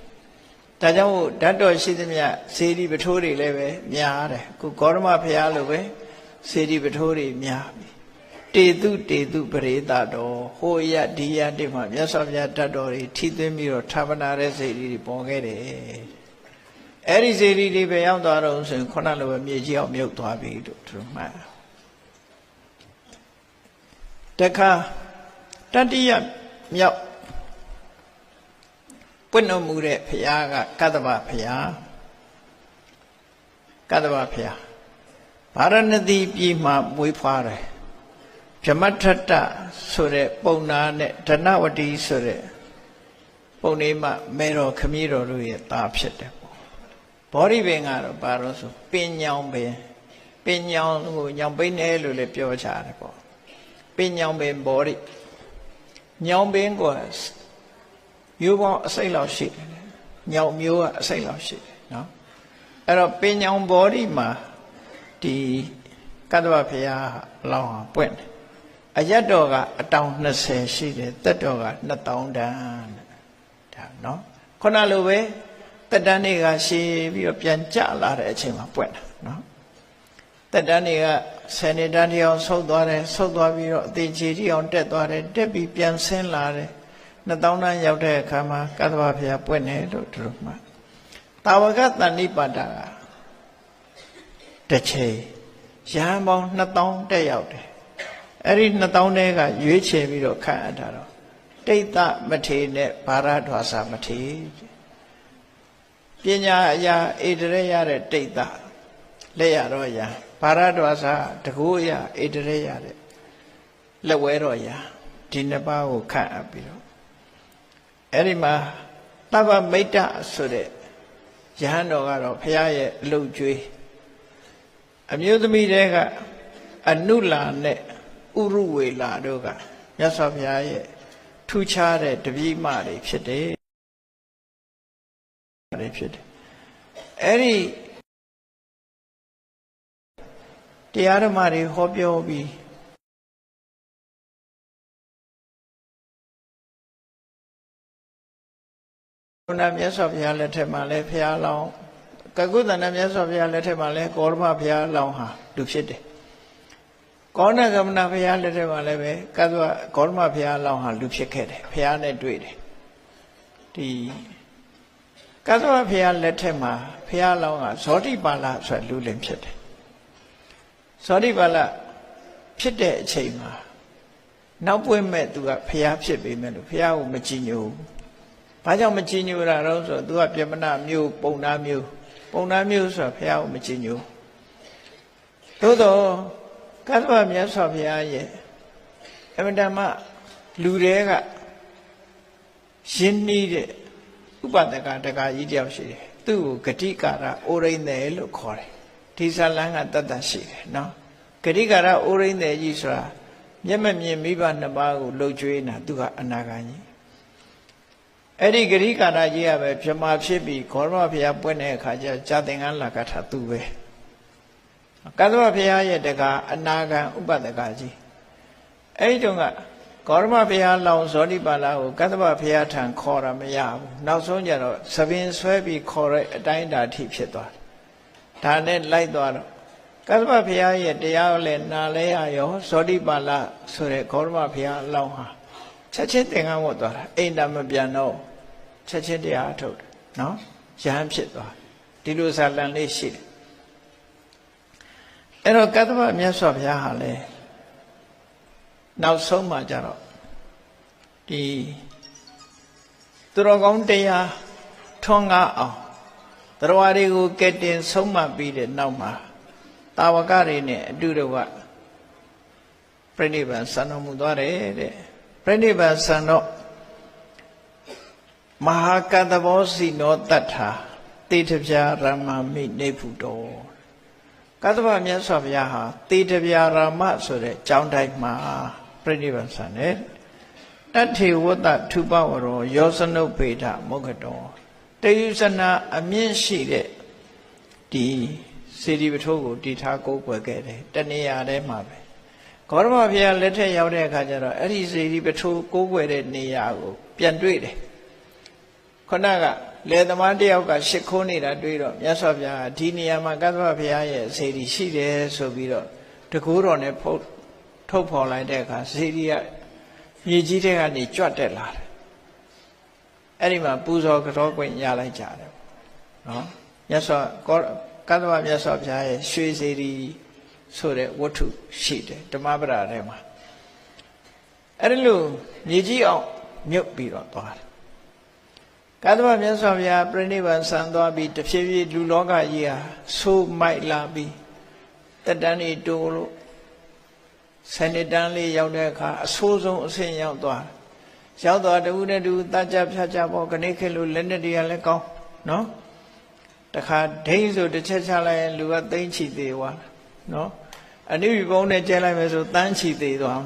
Speaker 1: ဒါကြောင့်ဓာတ်တော်ရှိသမျှစေတီပထိုးတွေလည်းပဲများတယ်အခုဂေါရမဘုရားလိုပဲ စေတီပထိုးတွေများပြီတေတုပရိသတော်ဟိုရဒီရတိမှာမြတ်စွာဘုရားတတ်တော်တွေထိသွင်းပြီးတော့ဌာပနာတဲ့စေတီတွေပေါ်ခဲ့တယ်အဲ့ဒီစေတီတွေပဲရောက်သွားတော့ဆိုရင်ခုနလိုပဲမြေကြီးအောင်မြုပ်သွားပြီလို့သူမှတ်တခါတတိယမြောက်ပွင့်တော်မူတဲ့ဘုရားကကတ္တဗဘုရားဗာရဏသီပြည်မှာမွေးဖွားတယ်ဗြဟ္မထတ္တဆိုတဲ့ပုံနာနဲ့ဓနဝတီဆိုတဲ့ပုံနေမှမေတော်ခမည်းတော်တို့ရဲ့သားဖြစ်တယ်ပေါ့ဘောဓိပင်ကတော့ဘာလို့ဆိုပင်ညောင်ပင်ညောင်ကိုညောင်ပိနေလို့လည်းပြောကြတယ်ပေါ့ပင်ညောင်ပင်ဘောဓိညောင်ပင်ကမျိုးပေါင်းအစိတ်လောက်ရှိတယ်ညောင်မျိုးကအစိတ်လောက်ရှိတယ်နော်အဲ့တော့ပင်ညောင်ဘောဓိမှာဒီကတ္တဗဘုရားလောင်းဟာပွင့်တယ်အရတ်တော်ကအတောင်20ရှိတယ်တက်တော်က2000တန်ဒါနော်ခုနလိုပဲတက်တန်းတွေကရှည်ပြီးတော့ပြန်ကျလာတဲ့အချိန်မှာပွင့်တာနော်တက်တန်းတွေက10နှစ်တန်းတစ်အောင်ဆုတ်သွားတယ်ဆုတ်သွားပြီးတော့အသေးချေတိအောင်တက်သွားတယ်တက်ပြီးပြန်ဆင်းလာတယ်2000တန်းရောက်တဲ့အခါမှာကတ္တဗဘုရားပွင့်တယ်လို့တို့မှတာဝကတဏိပါဒကတစ်ချိန်ရဟန်းပေါင်း2000တက်ရောက်တယ်အဲ့ဒီ2000တဲကရွေးချယ်ပြီးတော့ခန့်အပ်တာတော့တိတ်သမထေနဲ့ဘာရဒွါစာမထေပညာအရာဣတရေရတဲ့တိတ်သလက်ရတော့ရဘာရဒွါစာတကူအရာဣတရေရတဲ့လက်ဝဲတော့ရဒီနှစ်ပါးကိုခန့်အပ်ပြီးတော့အဲ့ဒီမှာသဗ္ဗမိတ္တဆိုတဲ့ယဟန်တော်ကတော့ဘုရားရဲ့အလုပ်ကျွေးအမျိုးသမီးတွေကအနုလာနဲ့ဥရုဝေလာတို့ကမြတ်စွာဘုရားရဲ့ထူးခြားတဲ့တပည့်မတွေဖြစ်တယ်အဲ့ဒီတရားဓမ္မတွေဟောပြောပြီးဘုရားမြတ်စွာဘုရားလက်ထက်မှာလည်းဘုရားလောင်းကကုသန္တမြတ်စွာဘုရားလက်ထက်မှာလည်းကောရမဘုရားလောင်းဟာလူဖြစ်တယ်ကောဏဂမနဘုရားလက်ထက်မှာလည်းပဲကတ္တဝကောရမဘုရားလောင်းဟာလူဖြစ်ခဲ့တယ်ဘုရားနဲ့တွေ့တယ်ဒီကတ္တဝဘုရားလက်ထက်မှာဘုရားလောင်းကဇောတိပါဠဆိုတဲ့လူလင်ဖြစ်တယ်ဇောတိပါဠဖြစ်တဲ့အချိန်မှာနောက်ပွင့်မဲ့သူကဘုရားဖြစ်ပေမဲ့လို့ဘုရားကိုမကြည်ညိုဘူးဘာကြောင့်မကြည်ညိုတာတော့ဆိုတော့သူကပြမနာမျိုးပုံနာမျိုးဆိုတော့ဘုရားကိုမကြည်ညိုသို့တော့ကတ္တဗမြတ်စွာဘုရားရဲ့အမတမလူတွေကရင်းနှီးတဲ့ဥပဒကတက္ကကြီးတယောက်ရှိတယ်သူ့ကိုဂတိကာရအိုရိန္ဒေလို့ခေါ်တယ်ဒီဇလန်းကတတ်တတ်ရှိတယ်နော်ဂတိကာရအိုရိန္ဒေကြီးဆိုတာမျက်မမြင်မိဘနှစ်ပါးကိုလှုပ်ကြွေးနေတာသူကအနာဂါကြီးအဲ့ဒီဂရိကာရကြီးကပဲဗြဟ္မာဖြစ်ပြီးဂေါရမဘုရားပွင့်တဲ့အခါကျဇာသင်္ကန်းလာကထာသူပဲကတ္တဗဘုရားရဲ့တကအနာဂံဥပဒကကြီးအဲ့ဒီတုန်းကဂေါရမဘုရားလောင်ဇောတိပါဠိကိုကတ္တဗဘုရားထံခေါ်တာမရဘူးနောက်ဆုံးကျတော့သပင်ဆွဲပြီးခေါ်တဲ့အတိုင်းအတာထိဖြစ်သွားတယ်ဒါနဲ့လိုက်သွားတော့ကတ္တဗဘုရားရဲ့တရားကိုလည်းနာလဲရရောဇောတိပါဠိဆိုတဲ့ဂေါရမဘုရားလောင်ဟာချက်ချင်းသင်္ကန်းဝတ်သွားတာအိမ်တာမပြန်တော့ချက်ချင်းတရားထုတ်တယ်နော်ရဟန်းဖြစ်သွားဒီလိုဇာလံလေးရှိတယ်အဲ့တော့ကတ္တဗမြတ်စွာဘုရားဟာလည်းနောက်ဆုံးမှကြတော့ဒီသူတော်ကောင်းတရားထွန်းကားအောင်တရားတွေကိုကဲတင်ဆုံးမပြီးတဲ့နောက်မှာတာဝကတွေနဲ့အတူတကွပြိဋိဘံဆံတော်မူသွားတယ်တဲ့ပြိဋိဘံဆံတော့မဟာကတ္တဘောစီနောတတ္ထာတေထဗျာရမမိနေဖူတော်ကတ္တဗမြတ်စွာဘုရားဟာတေထဗျာရမဆိုတဲ့ကျောင်းတိုင်းမှာပြိဋိဘံဆံတယ်တထေဝတ္တထုပဝရောယောစနုပေထမုခတောတေယုစနာအမြင့်ရှိတဲ့ဒီစေတီပထိုးကိုတည်ထားကိုးကွယ်ခဲ့တယ်တဏှာထဲမှာပဲဂေါရမဘုရားလက်ထက်ရောက်တဲ့အခါကျတော့အဲ့ဒီစေတီပထိုးကိုးကွယ်တဲ့နေရာကိုပြန်တွေ့တယ်ခဏကလေသမားတယောက်ကရှ िख ိုးနေတာတွေ့တော့မြတ်စွာဘုရားဒီနေရာမှာကတ္တဗဘုရားရဲ့စေတီရှိတယ်ဆိုပြီးတော့ တကူတော်နဲ့ထုတ်ဖော်လိုက်တဲ့အခါစေတီကမြေကြီးတဲ့ကနေကြွတ်တက်လာတယ်အဲ့ဒီမှာပူဇော်ကြောခွင့်ရလိုက်ကြတယ်နော်မြတ်စွာကတ္တဝမြတ်စွာဘုရားရဲ့ရွှေစေတီဆိုတဲ့ဝတ္ထုရှိတယ်ဓမ္မပဒထဲမှာအဲ့ဒီလိုမြေကြီးအောင်မြုပ်ပြီးတော့သွားတယ်ကတ္တဝမြတ်စွာဘုရားပြိဋိဘံဆံသွားပြီးတဖြည်းဖြည်းလူလောကကြီးဟာဆိုးမိုက်လာပြီးတက်တန်းတွေတိုးလို့ဆယ်နှစ်တန်းလေးရောက်တဲ့အခါအဆိုးဆုံးအဆင့်ရောက်သွားတဦးနဲ့တူတကြဖြတ်ကြပေါ့ခဏခေတ်လို့လက်နဲ့တွေကလည်းကောင်းနော်တခါဒိန်းဆိုတစ်ချက်ချလိုက်ရင်လူကသိမ့်ချီသေးသွားနော်အနုဘုံနဲ့ကျဲလိုက်မယ်ဆိုတန်းချီသေးသွား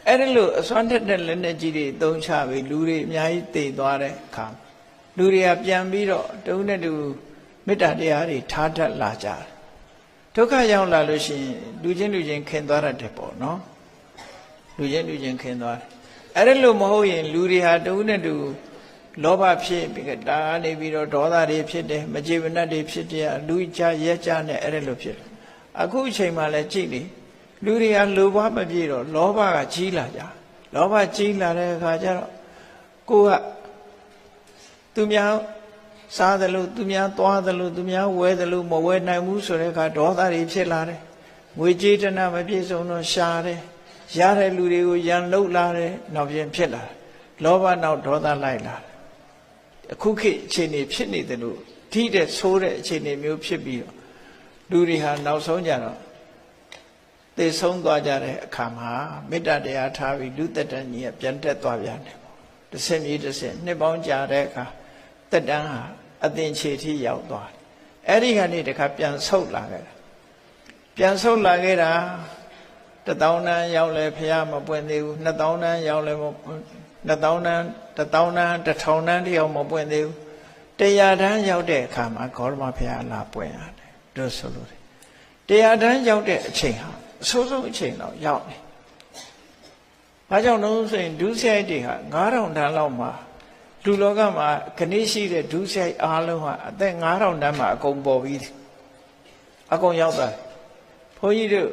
Speaker 1: အဲ့ဒါလို့အစွမ်းထက်တဲ့လက်နဲ့ကြီးတွေသုံးချပြီးလူတွေအများကြီးတည်သွားတဲ့အခါလူတွေကပြန်ပြီးတော့တဦးနဲ့တူမေတ္တာတရားတွေထားတတ်လာကြတယ်ဒုက္ခရောက်လာလို့ရှိရင်လူချင်းခင်သွားတတ်တယ်ပေါ့နော်လူချင်းခင်သွားတယ်အဲ့ဒါလို့မဟုတ်ရင်လူတွေဟာတဦးနဲ့တူလောဘဖြစ်ပြီးတာနေပြီးတော့ဒေါသတွေဖြစ်တယ်မကျေမနပ်တွေဖြစ်တယ်လူကြရဲကြနဲ့အဲ့ဒါလို့ဖြစ်တယ်အခုအချိန်မှလည်းကြည့်လေလူတွေကလိုဘမပြေတော့လောဘကကြီးလာကြလောဘကြီးလာတဲ့အခါကျတော့ကိုကသူများစားတယ်လို့သူများသွားတယ်လို့သူများဝဲတယ်လို့မဝဲနိုင်ဘူးဆိုတဲ့အခါဒေါသတွေဖြစ်လာတယ်ငွေကြေးတနာမပြည့်စုံတော့ရှာတယ်ရတဲ့လူတွေကိုရန်လုလာတယ်နောက်ပြန်ဖြစ်လာတယ်လောဘနောက်ဒေါသလိုက်လာတယ်အခုခေတ်အခြေအနေဖြစ်နေတယ်လို့ထိတဲ့ဆိုးတဲ့အခြေအနေမျိုးဖြစ်ပြီးတော့လူတွေဟာနောက်ဆုံးကြတော့သေဆုံးသွားကြတဲ့အခါမှာမေတ္တာတရားထားပြီးလူသက်တမ်းကြီးကပြန်တက်သွားပြန်တယ်ပေါ့တစ်ဆင့်မြေတစ်ဆင့်နှစ်ပေါင်းကြာတဲ့အခါသက်တမ်းဟာအသင်္ချေထိရောက်သွားတယ်အဲ့ဒီကနေတခါပြန်ဆုတ်လာခဲ့တာ1000 တန်းရောက်လဲဘုရားမပွင့်သေးဘူး2000 တန်းရောက်လဲ2000 တန်း1000 တန်း1000 တန်းတယောက်မပွင့်သေးဘူး100 တန်းရောက်တဲ့အခါမှာဂေါရမဘုရားလာပွင့်ရတယ်တို့ဆိုလို့100 တန်းရောက်တဲ့အချိန်ဟာအဆိုးဆုံးအချိန်တော့ရောက်တယ်။ဘာကြောင့်လဲဆိုရင်ဒုစရိုက်တွေဟာ9000 တန်းလောက်မှာလူလောကမှာခဏရှိတဲ့ဒုစရိုက်အားလုံးဟာအသက်9000 တန်းမှာအကုန်ပေါ်ပြီးအကုန်ရောက်သွားတယ်။ဘုန်းကြီးတို့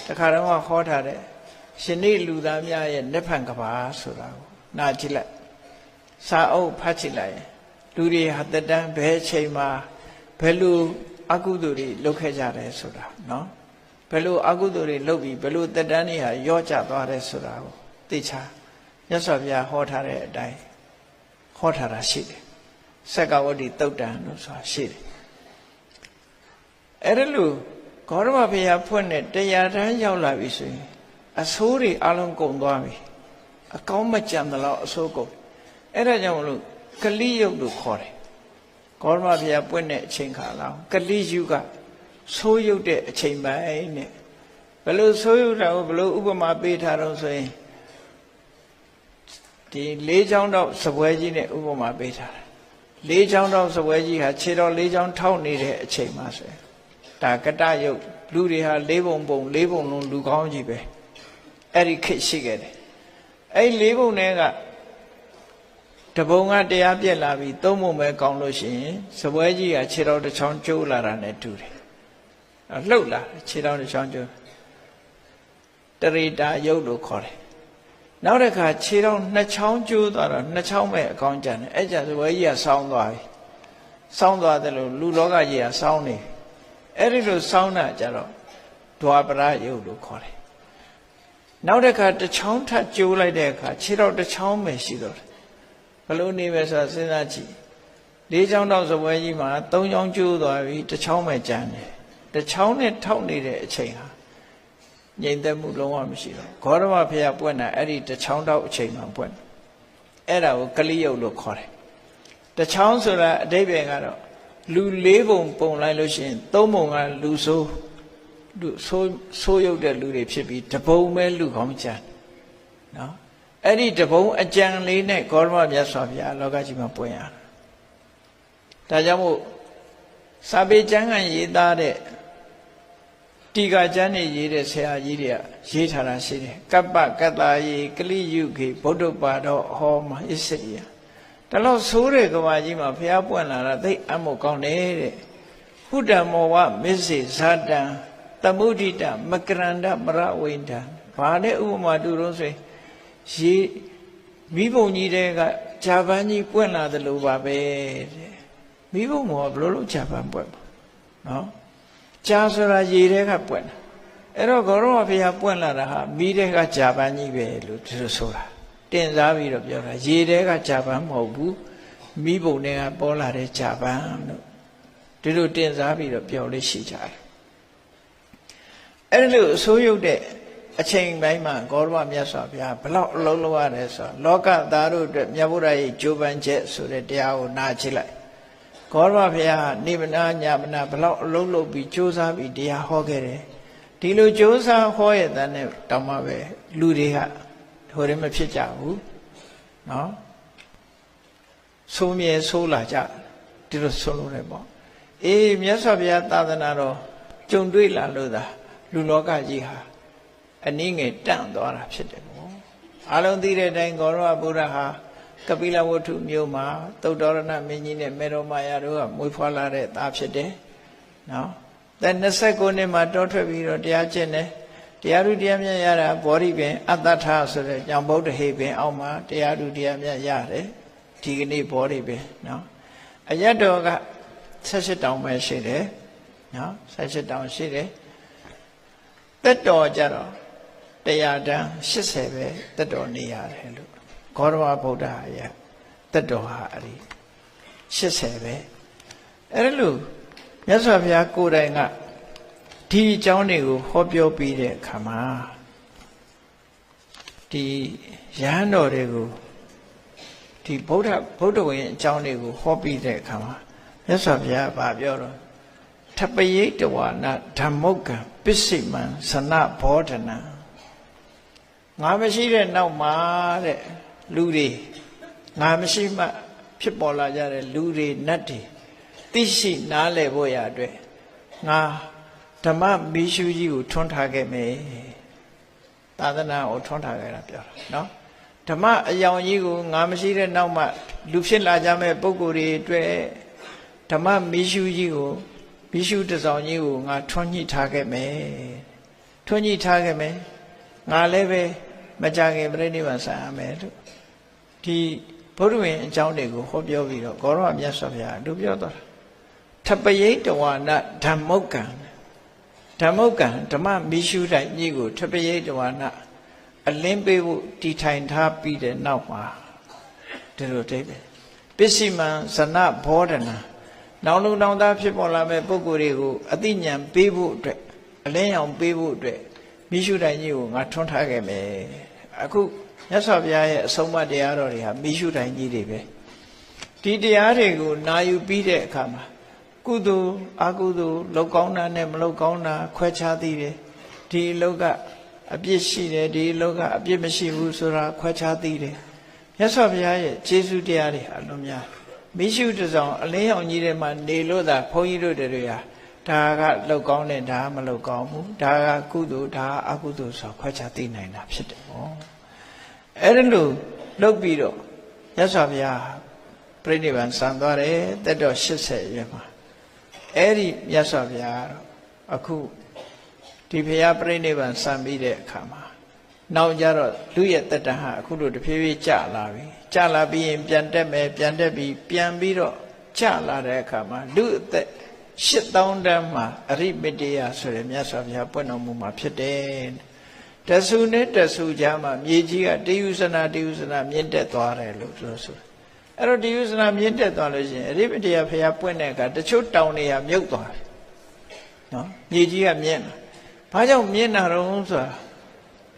Speaker 1: တခါတော့ဟောထားတဲ့ရှင်နေလူသားများရဲ့နိဗ္ဗာန်ကဘာဆိုတာကိုနားကြည့်လိုက်စာအုပ်ဖတ်ကြည့်လိုက်လူတွေဟာတက်တန်းဘယ်ချိန်မှာဘယ်လိုအကုသိုလ်တွေလုပ်ခဲ့ကြတယ်ဆိုတာနော်ဘယ်လိုအကုသိုလ်တွေလုပ်ပြီးဘယ်လိုတက်တန်းတွေဟာရော့ကျသွားတယ်ဆိုတာကိုသိချာမြတ်စွာဘုရားဟောထားတဲ့အတိုင်းဟောထားတာရှိတယ်စက္ကဝတ္တိသုတ်တံလို့ဆိုတာရှိတယ်အဲ့ဒါလို့ဂေါရမဘုရားဖွင့်တဲ့100 တန်းရောက်လာပြီဆိုရင်အဆိုးတွေအလုံးကုန်သွားပြီအကောင်းမကြံသလောက်အဆိုးကုန်အဲ့ဒါကြောင့်မလို့ကလိယုတ်လို့ခေါ်တယ်ဂေါရမဘုရားပွင့်တဲ့အချိန်ခါလောက်ကလိယုကဆိုးရုပ်တဲ့အချိန်ပိုင်းနဲ့ဘယ်လိုဆိုးရုပ်တာကိုဘယ်လိုဥပမာပေးထားတော့ဆိုရင်ဒီ4 ချောင်းတော့စပွဲကြီးနဲ့ဥပမာပေးထားတာ4 ချောင်းတော့စပွဲကြီးဟာခြေတော်4 ချောင်းထောက်နေတဲ့အချိန်မှာဆိုရင်ဒါကတယုတ်လူတွေဟာ4 ပုံလုံးလူကောင်းကြီးပဲအဲ့ဒီခေတ်ရှိခဲ့တယ်အဲ့4 ပုံနဲ့ကတပုံကတရားပြက်လာပြီး3 ပုံပဲကောင်းလို့ရှိရင်စပွဲကြီးကခြေတော်တစ်ချောင်းကျိုးလာတာနဲ့တူတယ်လှုပ်လာခြေတော်တစ်ချောင်းကျိုးတရိတာယုတ်လို့ခေါ်တယ်နောက်တစ်ခါခြေတော်2 ချောင်းကျိုးသွားတော့2 ချောင်းပဲအကောင်းကြတယ်အဲ့ကြစပွဲကြီးကဆောင်းသွားပြီဆောင်းသွားတယ်လို့လူလောကကြီးကဆောင်းနေအဲ့ဒီလိုဆောင်းတာကြတော့ဒွါပရယုတ်လို့ခေါ်တယ်နောက်တစ်ခါ1 ချောင်းထပ်ကျိုးလိုက်တဲ့အခါခြေတော်1 ချောင်းပဲရှိတော့တယ်ဘလို့နေပဲဆိုတာစဉ်းစားကြည့်4 ချောင်းတော့စပွဲကြီးမှာ3 ချောင်းကျိုးသွားပြီ1 ချောင်းပဲကျန်တယ်1 ချောင်းနဲ့ထောက်နေတဲ့အချိန်ဟာငြိမ်သက်မှုလုံးဝမရှိတော့ဂေါရမဘုရားပွင့်တာအဲ့ဒီ1 ချောင်းတော့အချိန်မှာပွင့်အဲ့ဒါကိုကလိယုတ်လို့ခေါ်တယ်1 ချောင်းဆိုတာအဓိပ္ပာယ်ကတော့လူ4 ပုံပုံလိုက်လို့ရှိရင်3 ပုံကလူဆိုးရုပ်တဲ့လူတွေဖြစ်ပြီး1 ပုံပဲလူကောင်းကြနော်အဲ့ဒီ1 ပုံအကြံလေးနဲ့ဂေါရမမြတ်စွာဘုရားလောကကြီးမှာပွင့်ရတာဒါကြောင့်မို့စာပေကျမ်းဂန်ရေးသားတဲ့တီကာကျမ်းတွေရေးတဲ့ဆရာကြီးတွေကရေးထားတာရှိတယ်ကပ္ပကတ္တာယေကလိယုခေဗုဒ္ဓပါတော်ဟောမဣစရိယဒါလို့ဆိုးတဲ့ကဘာကြီးမှာဘုရားပွင့်လာတာသိအမှုကောင်းတယ်တဲ့ဟုတ္တမောဝမစ္စေဇာတံ သမုဒိတမကရန္တမရဝိန္ဒာဘာနဲ့ဥပမာတူတော့ဆိုရေမိဘုံကြီးတွေကဂျာပန်ကြီးပွင့်လာတယ်လို့ပါပဲတဲ့မိဘုံကဘလို့လို့ဂျာပန်ပွင့်ပါနော်ဂျာဆိုတာရေတွေကပွင့်တာအဲ့တော့ဂေါရမဘုရားပွင့်လာတာဟာမိတွေကဂျာပန်ကြီးပဲလို့ဒီလိုဆိုတာတင်စားပြီးတော့ပြောတာရေတွေကဂျာပန်မဟုတ်ဘူးမိဘုံတွေကပေါ်လာတဲ့ဂျာပန်လို့ဒီလိုတင်စားပြီးတော့ပြောလို့ရှိကြတယ်အဲ့လိုအဆိုးရုပ်တဲ့အချိန်ပိုင်းမှာဂေါရမမြတ်စွာဘုရားဘလောက်အလုံးလုံးရတယ်ဆိုတော့လောကသားတို့အတွက်မြတ်ဗုဒ္ဓရဲ့ကြိုးပမ်းချက်ဆိုတဲ့တရားကိုနားကြည့်လိုက်ဂေါရမဘုရားနေမနာညမနာဘလောက်အလုံးလုံးပြီးကြိုးစားပြီးတရားဟောခဲ့တယ်ဒီလိုကြိုးစားဟောရတဲ့နဲ့တောင်းမှပဲလူတွေကဟိုရင်မဖြစ်ကြဘူးနော်ဆိုးမြဲဆိုးလာကြဒီလိုဆိုလို့ရတယ်ပေါ့အေးမြတ်စွာဘုရားသာသနာတော်ကြုံတွေ့လာလို့သာလူလောကကြီးဟာအနည်းငယ်တန့်သွားတာဖြစ်တယ်ပေါ့အားလုံးသိတဲ့အတိုင်းဂေါရမဗုဒ္ဓဟာကပိလဝတ္ထုမြို့မှာသုတ္တရဏမင်းကြီးနဲ့မေရောမာယာတို့ကမွေးဖွားလာတဲ့သားဖြစ်တယ်နော်แต่29နှစ်မှာတောထွက်ပြီးတော့တရားကျင့်တယ်တရားဓုတရားမြတ်ရတာဘောဓိပင်အတ္တထဆိုတဲ့ကြောင့်ဗုဒ္ဓဟေပင်အောက်မှာတရားဓုတရားမြတ်ရတယ်ဒီကနေ့ဘောဓိပင်နော်အရတ္တောက78တောင်ပဲရှိတယ်နော်78တောင်ရှိတယ်တက်တော်ကြတော့တရားတန်း80ပဲတက်တော်နေရတယ်လို့ဂေါရမဗုဒ္ဓရဲ့တက်တော်ဟာအဲ့ဒီ80ပဲအဲ့လိုမြတ်စွာဘုရားကိုယ်တိုင်ကဒီအကြောင်းတွေကိုဟောပြောပြီးတဲ့အခါမှာဒီရဟန်းတော်တွေကိုဒီဗုဒ္ဓဝိညာဉ်အကြောင်းတွေကိုဟောပြီးတဲ့အခါမှာမြတ်စွာဘုရားဗာပြောတော့ထပယိတဝါနဓမ္မုတ်ကံပစ္စိမံသနဘောဓနာငါမရှိတဲ့နောက်မှာတဲ့လူတွေငါမရှိမှဖြစ်ပေါ်လာကြတဲ့လူတွေနတ်တွေသိရှိနားလည်ဖို့ရအတွက်ငါဓမ္မမီးရှူးကြီးကိုထွန်းထားခဲ့မယ်သာသနာကိုထွန်းထားခဲ့တာပြောတာနော်ဓမ္မအယောင်ကြီးကိုငါမရှိတဲ့နောက်မှလူဖြစ်လာကြမဲ့ပုဂ္ဂိုလ်တွေအတွက်ဓမ္မမီးရှူးကြီးကိုမီးရှူးတစ်ဆောင်ကြီးကိုငါထွန်းညှိထားခဲ့မယ်ထွန်းညှိထားခဲ့မယ်ငါလည်းပဲမကြခင်ပြိဋိဘံဆံရမယ်လို့ဒီဘုရားဝင်အကြောင်းတွေကိုဟောပြောပြီးတော့ဂေါရမမြတ်စွာဘုရားတို့ပြောသွားတာထပယိတဝါနဓမ္မုတ်ကံဓမ္မုတ်ကံဓမ္မမီးရှူးတိုင်းကြီးကိုထပယိတဝါနအလင်းပေးဖို့တည်ထိုင်ထားပြီးတဲ့နောက်မှာဒီလိုတိတ်ပဲပစ္စည်းမံဇနဘောဓနာနောင်လူနောင်သားဖြစ်ပေါ်လာမဲ့ပုဂ္ဂိုလ်တွေကိုအသိဉာဏ်ပေးဖို့အတွက်အလင်းရောင်ပေးဖို့အတွက်မိရှုတိုင်းကြီးကိုငါထွန်းထားခဲ့မယ်အခုမြတ်စွာဘုရားရဲ့အဆုံးအမတရားတော်တွေဟာမိရှုတိုင်းကြီးတွေပဲဒီတရားတွေကိုနာယူပြီးတဲ့အခါမှာကုသိုလ်အကုသိုလ်လောက်ကောင်းတာနဲ့မလောက်ကောင်းတာခွဲခြားသိတယ်ဒီလောကအပြစ်ရှိတယ်ဒီလောကအပြစ်မရှိဘူးဆိုတာခွဲခြားသိတယ်မြတ်စွာဘုရားရဲ့ကျေးဇူးတရားတွေအလုံးများမိရှုတစောင်အလင်းရောင်ကြီးထဲမှာနေလို့သာဘုန်းကြီးတို့တွေဟာဒါကလောက်ကောင်းတယ်ဒါမလောက်ကောင်းဘူးဒါကကုသိုလ်ဒါအကုသိုလ်ဆိုခွဲခြားသိနိုင်တာဖြစ်တယ်ပေါ့အဲ့ဒါလို့လုပ်ပြီးတော့မြတ်စွာဘုရားပြိဋိဘံဆံသွားတယ်တက်တော်80ရွယ်မှာအဲ့ဒီမြတ်စွာဘုရားတော့အခုဒီဘုရားပြိဋိဘံဆံပြီးတဲ့အခါမှာနောက်ကြတော့လူရဲ့တက်တဟာအခုလိုတဖြည်းဖြည်းကျလာပြီကျလာပြီးရင်ပြန်တက်မယ်ပြန်တက်ပြီးပြန်ပြီးတော့ကျလာတဲ့အခါမှာလူအသက်8000တန်းမှာအရိမတေယဆိုရယ်မြတ်စွာဘုရားပွင့်တော်မူမှာဖြစ်တယ်တဆူနဲ့တဆူကြားမှာမြေကြီးကတယုဇနာမြင့်တက်သွားတယ်လို့ဆိုအဲ့တော့တယုဇနာမြင့်တက်သွားလို့ရှိရင်အရိမတေယဘုရားပွင့်တဲ့အခါတချို့တောင်တွေကမြုပ်သွားတယ်နော်မြေကြီးကမြင့်တယ်ဘာကြောင့်မြင့်တာတော့ဆိုတာ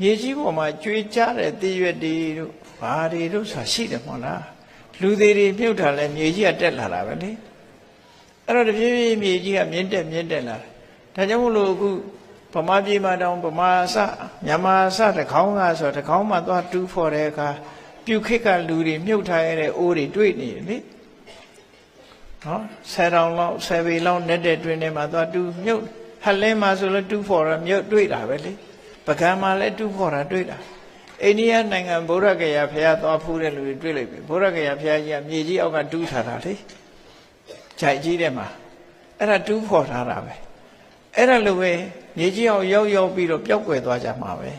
Speaker 1: မြေကြီးပေါ်မှာကျွေးကြတဲ့တည်ရွက်တွေတို့ဘာတွေတို့ဆိုတာရှိတယ်မဟုတ်လားလူတွေမြုပ်တာလဲမြေကြီးကတက်လာတာပဲလေအဲ့တော့တဖြည်းဖြည်းမြေကြီးကမြင့်တက်လာတယ်ဒါကြောင့်မို့လို့အခုဗမာပြည်မှာတောင်ဗမာအစမြန်မာအစတကောင်းကဆိုတကောင်းမှသွားတူးဖော်တဲ့အခါပြုခိတ်ကလူတွေမြုပ်ထားရတဲ့အိုးတွေတွေ့နေလေနော်10တောင်လောက်10ပေလောက်နဲ့တဲ့တွင်ထဲမှာသွားတူးမြုပ်ဟလင်းမှာဆိုလို့တူးဖော်ရမြုပ်တွေ့တာပဲလေပကံမှာလည်းတူးဖော်တာတွေ့တာအိန္ဒိယနိုင်ငံဗုဒ္ဓဂယာဘုရားသွားဖူးတဲ့လူတွေတွေ့လိုက်ပြီဗုဒ္ဓဂယာဘုရားကြီးကမြေကြီးအောက်ကတူးထားတာလေဂျိုက်ကြီးထဲမှာအဲ့ဒါတူးဖော်ထားတာပဲအဲ့ဒါလိုပဲ မြေကြီးအောင်ရောက်ပြီးတော့ပျောက်ကွယ်သွားကြမှာပဲ